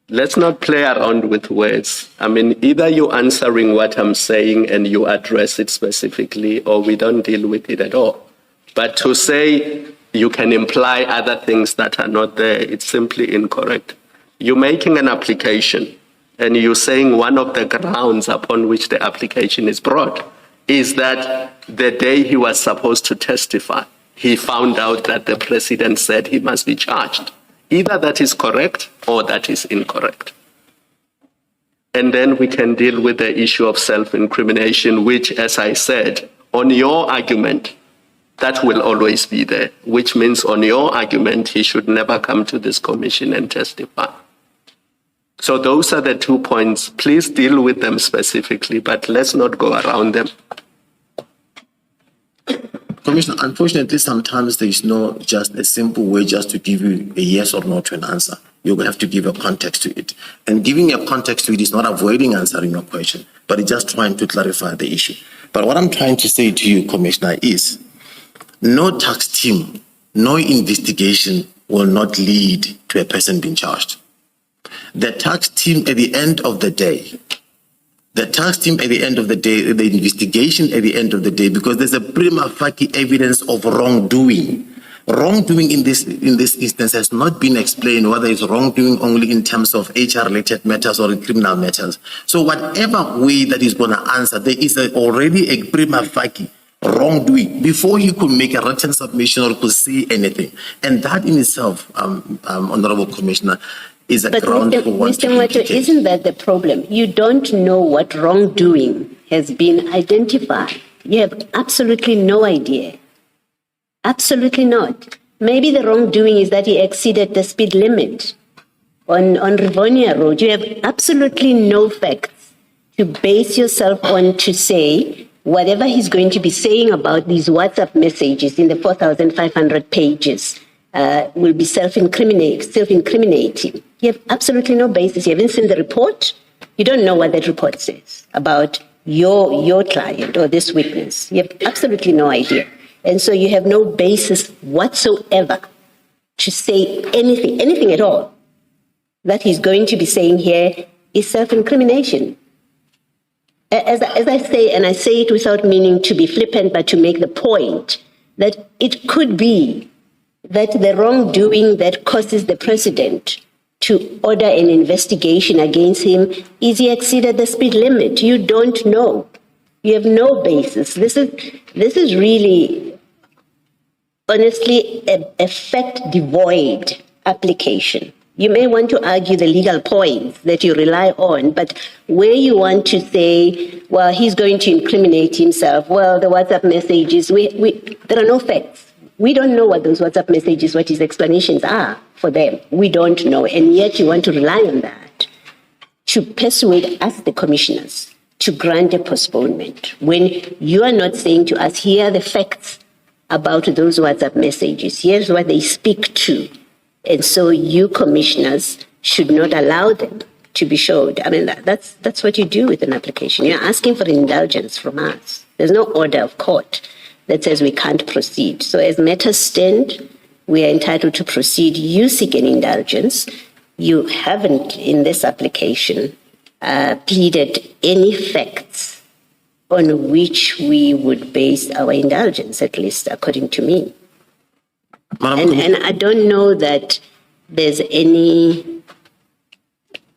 Let's not play around with words. I mean, either you're answering what I'm saying and you address it specifically, or we don't deal with it at all. But to say you can imply other things that are not there, it's simply incorrect. You're making an application, and you're saying one of the grounds upon which the application is brought is that the day he was supposed to testify, he found out that the President said he must be charged. Either that is correct or that is incorrect. And then we can deal with the issue of self-incrimination, which, as I said, on your argument, that will always be there, which means on your argument, he should never come to this commission and testify. So those are the 2 points. Please deal with them specifically, but let's not go around them. Commissioner, unfortunately, sometimes there is no just a simple way just to give you a yes or no to an answer. You will have to give a context to it. And giving a context to it is not avoiding answering your question, but it's just trying to clarify the issue. But what I'm trying to say to you, Commissioner, is no tax team, no investigation will not lead to a person being charged. The tax team at the end of the day, the investigation at the end of the day, because there's a prima facie evidence of wrongdoing. Wrongdoing in this instance has not been explained, whether it's wrongdoing only in terms of HR-related matters or in criminal matters. So whatever way that is going to answer, there is already a prima facie wrongdoing before you could make a written submission or could say anything. And that in itself, Honorable Commissioner, is a ground for one to implicate. Isn't that the problem? You don't know what wrongdoing has been identified. You have absolutely no idea. Absolutely not. Maybe the wrongdoing is that he exceeded the speed limit on Rivonia Road. You have absolutely no facts to base yourself on to say whatever he's going to be saying about these WhatsApp messages in the 4,500 pages will be self-incriminating. You have absolutely no basis. You haven't seen the report. You don't know what that report says about your client or this witness. You have absolutely no idea. And so you have no basis whatsoever to say anything at all that he's going to be saying here is self-incrimination. As I say, and I say it without meaning to be flippant, but to make the point that it could be that the wrongdoing that causes the President to order an investigation against him is he exceeded the speed limit. You don't know. You have no basis. This is really, honestly, a fact-devoid application You may want to argue the legal points that you rely on, but where you want to say, well, he's going to incriminate himself, well, the WhatsApp messages, there are no facts. We don't know what those WhatsApp messages, what his explanations are for them. We don't know, and yet you want to rely on that to persuade us, the commissioners, to grant a postponement, when you are not saying to us, here are the facts about those WhatsApp messages, here's what they speak to. And so you commissioners should not allow them to be showed. I mean, that's what you do with an application. You're asking for indulgence from us. There's no order of court that says we can't proceed. So as matters stand, we are entitled to proceed. You seek an indulgence. You haven't, in this application, pleaded any facts on which we would base our indulgence, at least according to me. And I don't know that there's any,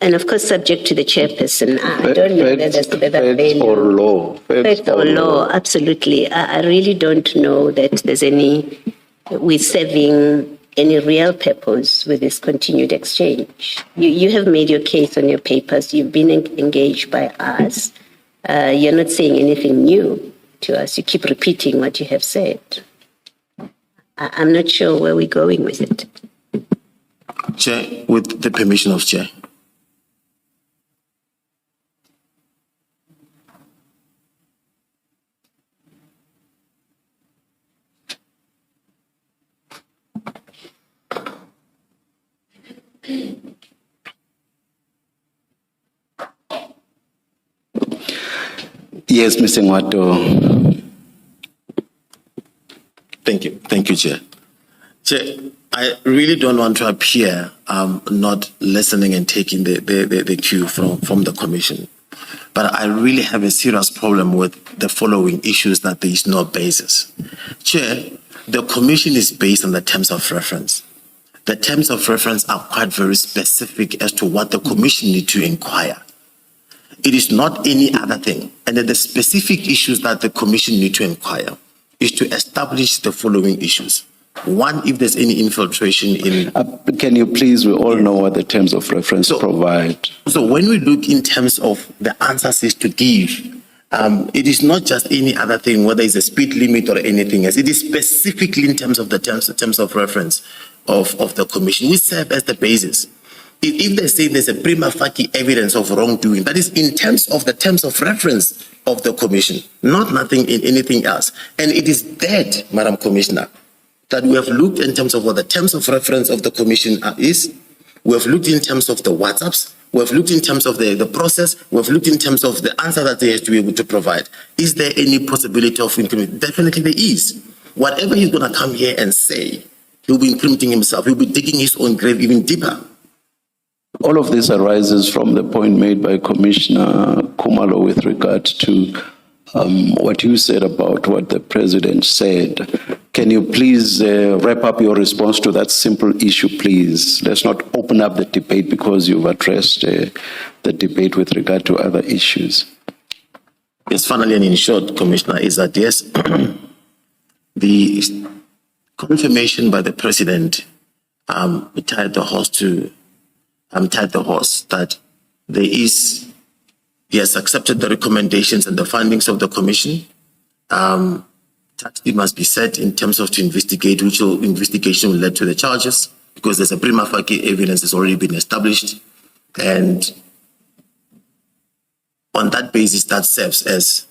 and of course, subject to the chairperson, I don't know that there's Facts or law. Fact or law, absolutely. I really don't know that there's any, we're serving any real purpose with this continued exchange. You have made your case on your papers. You've been engaged by us. You're not saying anything new to us. You keep repeating what you have said. I'm not sure where we're going with it. Chair, with the permission of Chair. Yes, Mr. Ngwato. Thank you, Chair. Chair, I really don't want to appear not listening and taking the cue from the Commission. But I really have a serious problem with the following issues that there is no basis. Chair, the Commission is based on the terms of reference. The terms of reference are quite very specific as to what the Commission need to inquire. It is not any other thing. And the specific issues that the Commission need to inquire is to establish the following issues. One, if there's any infiltration in... Can you please, we all know what the terms of reference provide. So when we look in terms of the answers is to give, it is not just any other thing, whether it's a speed limit or anything else. It is specifically in terms of the terms of reference of the Commission. We serve as the basis. If they say there's a prima facie evidence of wrongdoing, that is in terms of the terms of reference of the Commission, not nothing in anything else. And it is that, Madam Commissioner, that we have looked in terms of what the terms of reference of the Commission is. We have looked in terms of the WhatsApps. We have looked in terms of the process. We have looked in terms of the answer that they have to be able to provide. Is there any possibility of incrimination? Definitely there is. Whatever he's going to come here and say, he'll be incriminating himself. He'll be digging his own grave even deeper. All of this arises from the point made by Commissioner Khumalo with regard to what you said about what the President said. Can you please wrap up your response to that simple issue, please? Let's not open up the debate because you've addressed the debate with regard to other issues. Yes, finally, and in short, Commissioner, is that yes, the confirmation by the President tied the horse that there is, he has accepted the recommendations and the findings of the Commission. It must be said in terms of to investigate, which investigation will lead to the charges, because there's a prima facie evidence has already been established. And on that basis, that serves as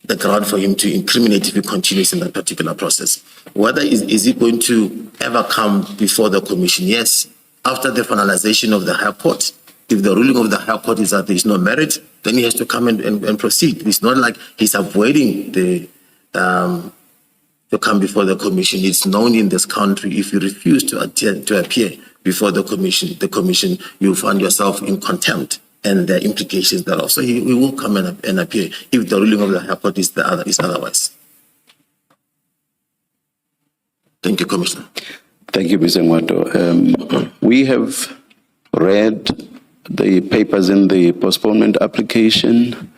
the ground for him to incriminate if he continues in that particular process. Whether is it going to ever come before the Commission? Yes. After the finalization of the High Court, if the ruling of the High Court is that there is no merit, then he has to come and proceed. It's not like he's avoiding to come before the Commission. It's known in this country, if you refuse to appear before the Commission, you find yourself in contempt and the implications thereof. So he will come and appear if the ruling of the High Court is otherwise. Thank you, Commissioner. Thank you, Mr. Ngwato. We have read the papers in the postponement application.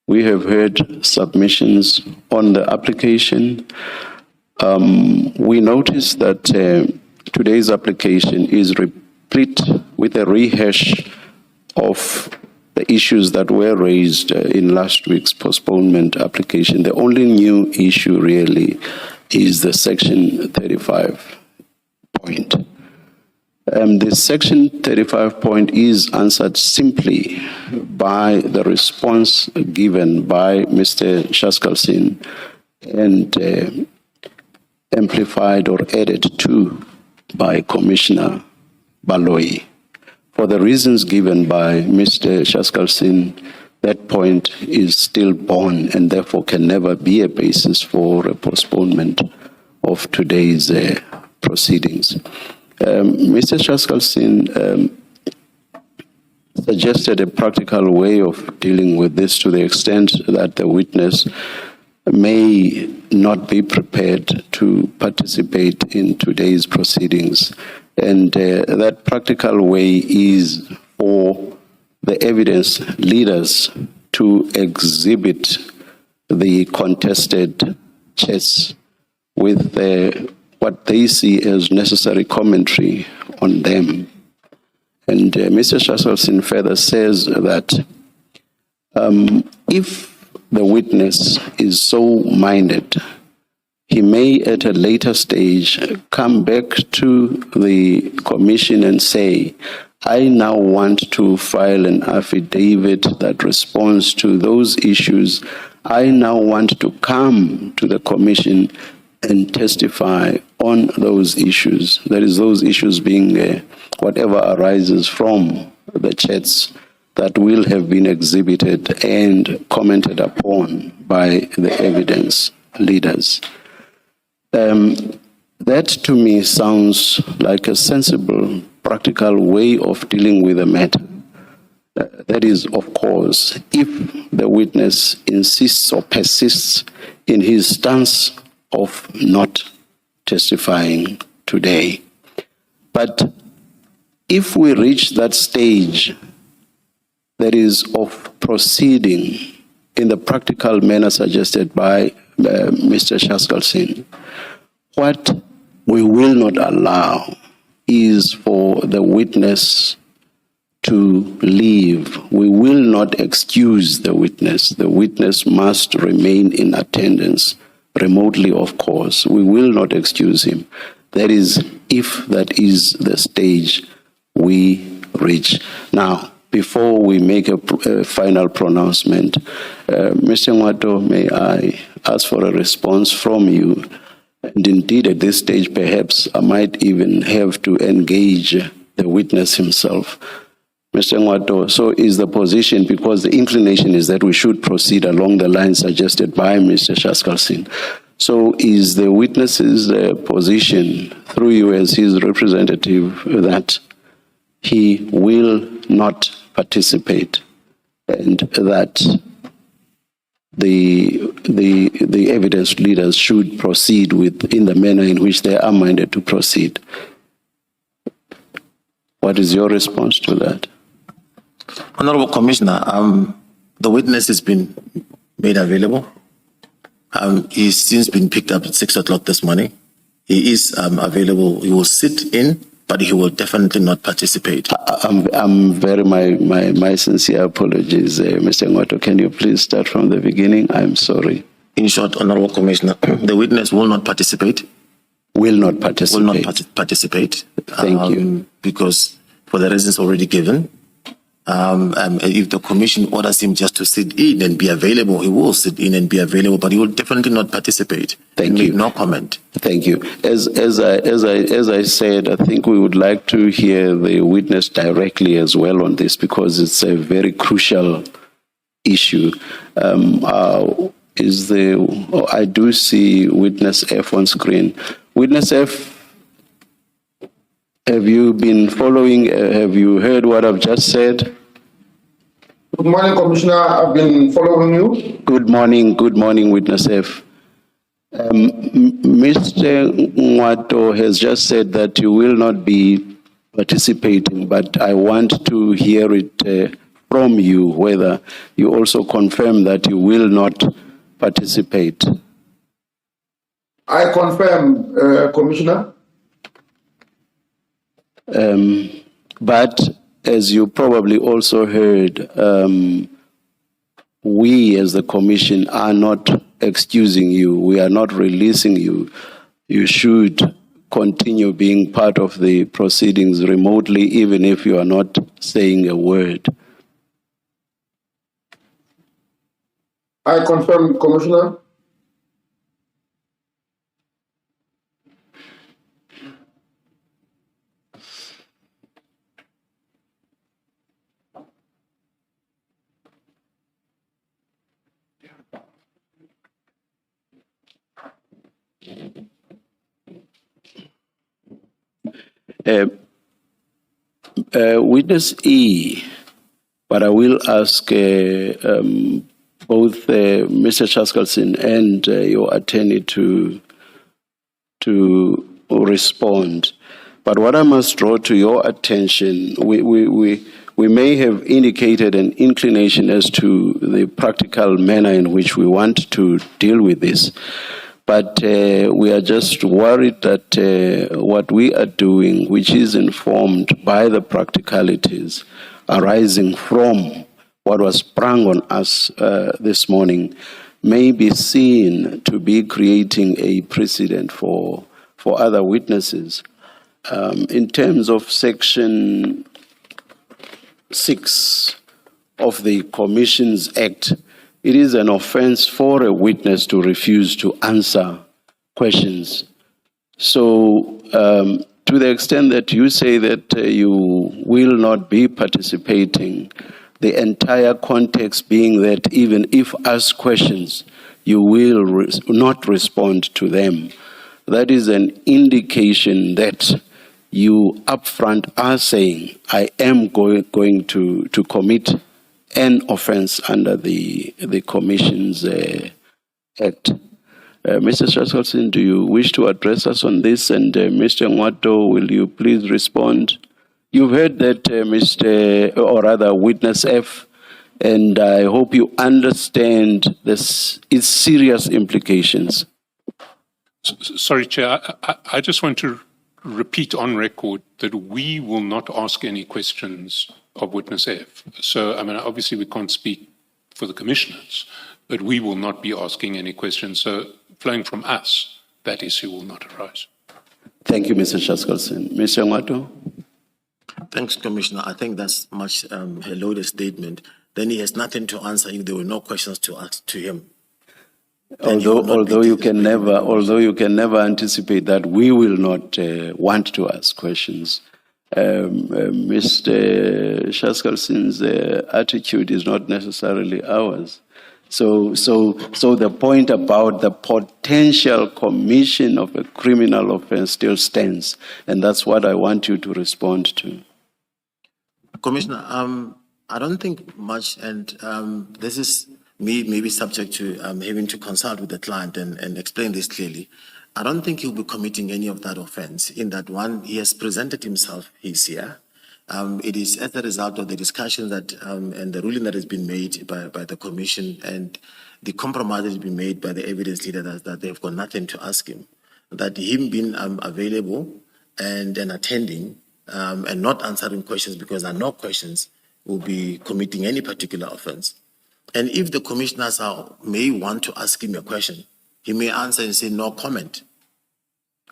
We have heard submissions on the application. We notice that today's application is replete with a rehash of the issues that were raised in last week's postponement application. The only new issue really is the Section 35 point. The Section 35 point is answered simply by the response given by Mr. Shaskalsin and amplified or added to by Commissioner Baloyi. For the reasons given by Mr. Shaskalsin, that point is still born and therefore can never be a basis for a postponement of today's proceedings. Mr. Shaskalsin suggested a practical way of dealing with this to the extent that the witness may not be prepared to participate in today's proceedings. And that practical way is for the evidence leaders to exhibit the contested chats with what they see as necessary commentary on them. And Mr. Shaskalsin further says that if the witness is so minded, he may at a later stage come back to the commission and say, I now want to file an affidavit that responds to those issues. I now want to come to the commission and testify on those issues. That is, those issues being whatever arises from the chats that will have been exhibited and commented upon by the evidence leaders. That to me sounds like a sensible, practical way of dealing with the matter. That is, of course, if the witness insists or persists in his stance of not testifying today. But if we reach that stage, that is, of proceeding in the practical manner suggested by Mr. Shaskalsin, what we will not allow is for the witness to leave. We will not excuse the witness. The witness must remain in attendance, remotely, of course. We will not excuse him. That is, if that is the stage we reach. Now, before we make a final pronouncement, Mr. Ngwato, may I ask for a response from you? And indeed, at this stage, perhaps I might even have to engage the witness himself. Mr. Ngwato, so is the position, because the inclination is that we should proceed along the lines suggested by Mr. Shaskalsin. So is the witness's position, through you as his representative, that he will not participate and that the evidence leaders should proceed in the manner in which they are minded to proceed? What is your response to that? Honorable Commissioner, the witness has been made available. He's since been picked up at 6 o'clock this morning. He is available. He will sit in, but he will definitely not participate. I'm very, my sincere apologies, Mr. Ngwato. Can you please start from the beginning? I'm sorry. In short, Honorable Commissioner, the witness will not participate. Will not participate. Will not participate. Thank you. Because for the reasons already given, if the commission orders him just to sit in and be available, he will sit in and be available, but he will definitely not participate. Thank you. No comment. Thank you. As I said, I think we would like to hear the witness directly as well on this, because it's a very crucial issue. I do see witness F on screen. Witness F, have you been following? Have you heard what I've just said? Good morning, Commissioner. I've been following you. Good morning, Witness F. Mr. Ngwato has just said that you will not be participating, but I want to hear it from you, whether you also confirm that you will not participate. I confirm, Commissioner. But as you probably also heard, we as the commission are not excusing you. We are not releasing you. You should continue being part of the proceedings remotely, even if you are not saying a word. I confirm, Commissioner. Witness E, but I will ask both Mr. Chaskalson and your attorney to respond. But what I must draw to your attention, we may have indicated an inclination as to the practical manner in which we want to deal with this. But we are just worried that what we are doing, which is informed by the practicalities arising from what was sprung on us this morning, may be seen to be creating a precedent for other witnesses. In terms of Section 6 of the Commissions Act, it is an offense for a witness to refuse to answer questions. So, to the extent that you say that you will not be participating, the entire context being that even if asked questions, you will not respond to them. That is an indication that you upfront are saying, I am going to commit an offense under the Commissions Act. Mr. Chaskalson, do you wish to address us on this? And Mr. Ngwato, will you please respond? You've heard that, Witness F, and I hope you understand its serious implications. Sorry, Chair, I just want to repeat on record that we will not ask any questions of Witness F. So, I mean, obviously we can't speak for the commissioners, but we will not be asking any questions. So, flowing from us, that issue will not arise. Thank you, Mr. Chaskalson. Mr. Ngwato? Thanks, Commissioner. I think that's much a loaded statement. Then he has nothing to answer if there were no questions to ask to him. Although you can never anticipate that we will not want to ask questions. Mr. Chaskalson's attitude is not necessarily ours. So the point about the potential commission of a criminal offense still stands, and that's what I want you to respond to. Commissioner, I don't think much, and this is me maybe subject to having to consult with the client and explain this clearly. I don't think he'll be committing any of that offense in that one, he has presented himself, he's here. It is as a result of the discussion that and the ruling that has been made by the commission and the compromise that has been made by the evidence leader that they've got nothing to ask him. That him being available and attending and not answering questions because there are no questions will be committing any particular offense. And if the commissioners may want to ask him a question, he may answer and say no comment.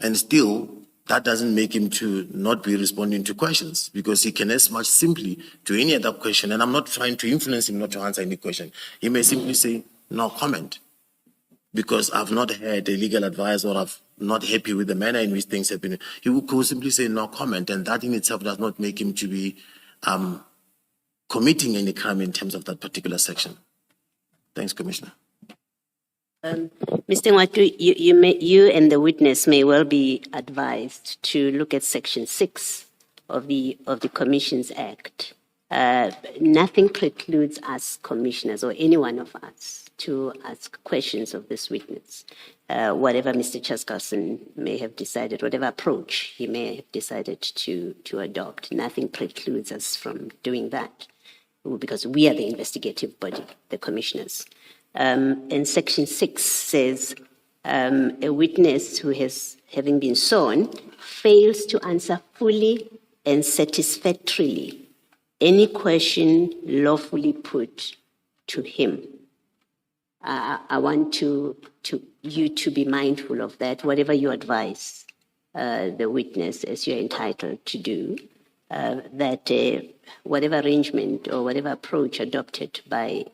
And still, that doesn't make him to not be responding to questions because he can as much simply to any other question. And I'm not trying to influence him not to answer any question. He may simply say no comment because I've not had a legal advice or I'm not happy with the manner in which things have been. He could simply say no comment, and that in itself does not make him to be committing any crime in terms of that particular section. Thanks, Commissioner. Mr. Ngwato, you and the witness may well be advised to look at Section 6 of the Commissions Act. Nothing precludes us commissioners or any one of us to ask questions of this witness. Whatever Mr. Chaskalson may have decided, whatever approach he may have decided to adopt, nothing precludes us from doing that because we are the investigative body, the commissioners. And Section 6 says a witness who having been sworn, fails to answer fully and satisfactorily any question lawfully put to him. I want you to be mindful of that, whatever you advise the witness, as you're entitled to do, that whatever arrangement or whatever approach adopted by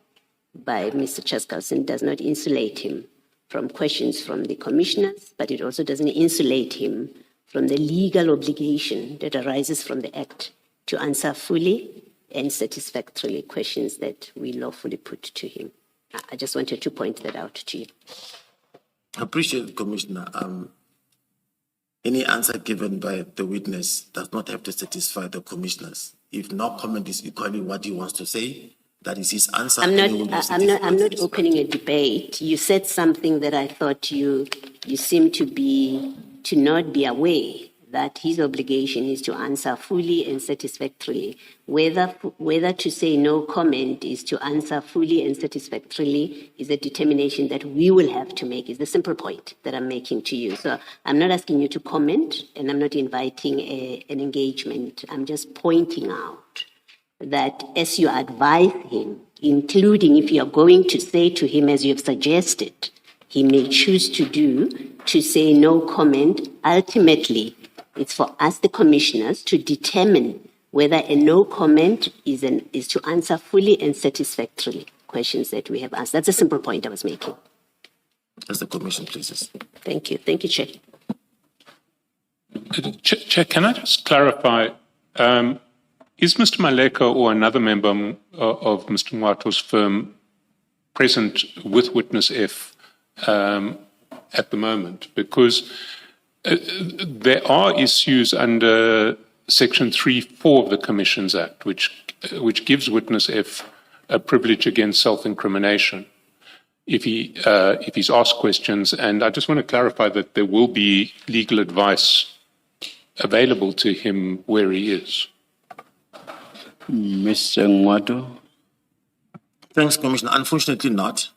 Mr. Chaskalson does not insulate him from questions from the commissioners, but it also doesn't insulate him from the legal obligation that arises from the Act to answer fully and satisfactorily questions that we lawfully put to him. I just wanted to point that out to you. I appreciate it, Commissioner. Any answer given by the witness does not have to satisfy the commissioners. If no comment is equally what he wants to say, that is his answer. I'm not opening a debate. You said something that I thought you seem to not be aware that his obligation is to answer fully and satisfactorily. Whether to say no comment is to answer fully and satisfactorily is a determination that we will have to make. Is the simple point that I'm making to you. So I'm not asking you to comment, and I'm not inviting an engagement. I'm just pointing out that as you advise him, including if you're going to say to him, as you have suggested, he may choose to do, to say no comment, ultimately, it's for us, the commissioners, to determine whether a no comment is to answer fully and satisfactorily questions that we have asked. That's a simple point I was making. As the commission pleases. Thank you. Thank you, Chair. Chair, can I just clarify? Is Mr. Maleka or another member of Mr. Mwato's firm present with witness F at the moment? Because there are issues under Section 3(4) of the Commissions Act, which gives witness F a privilege against self-incrimination if he's asked questions. And I just want to clarify that there will be legal advice available to him where he is. Mr. Ngwato? Thanks, Commissioner. Unfortunately not.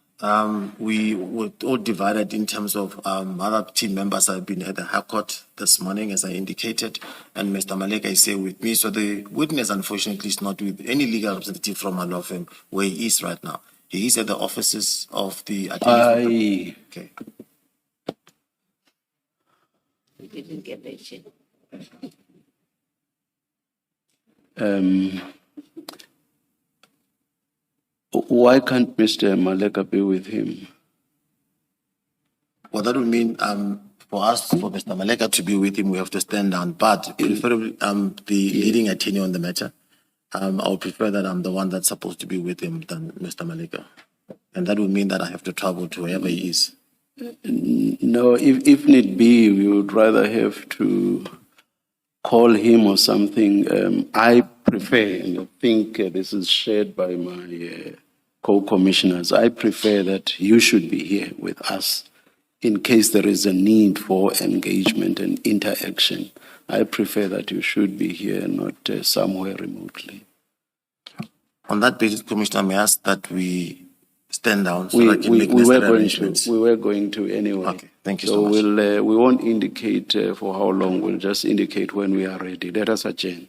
We were all divided in terms of other team members have been at the High Court this morning, as I indicated, and Mr. Maleka is here with me. So the witness, unfortunately, is not with any legal representative from our law firm where he is right now. He is at the offices of the attorney. Okay. We didn't get that shit. Why can't Mr. Maleka be with him? Well, that would mean for Mr. Maleka to be with him, we have to stand down. But preferably, the leading attorney on the matter, I would prefer that I'm the one that's supposed to be with him than Mr. Maleka. And that would mean that I have to travel to wherever he is. No, if need be, we would rather have to call him or something. I prefer, and I think this is shared by my co-commissioners, I prefer that you should be here with us in case there is a need for engagement and interaction. I prefer that you should be here, not somewhere remotely. On that basis, Commissioner, may I ask that we stand down so We were going to anyway. Okay, thank you so much. So we won't indicate for how long, we'll just indicate when we are ready. Let us adjourn.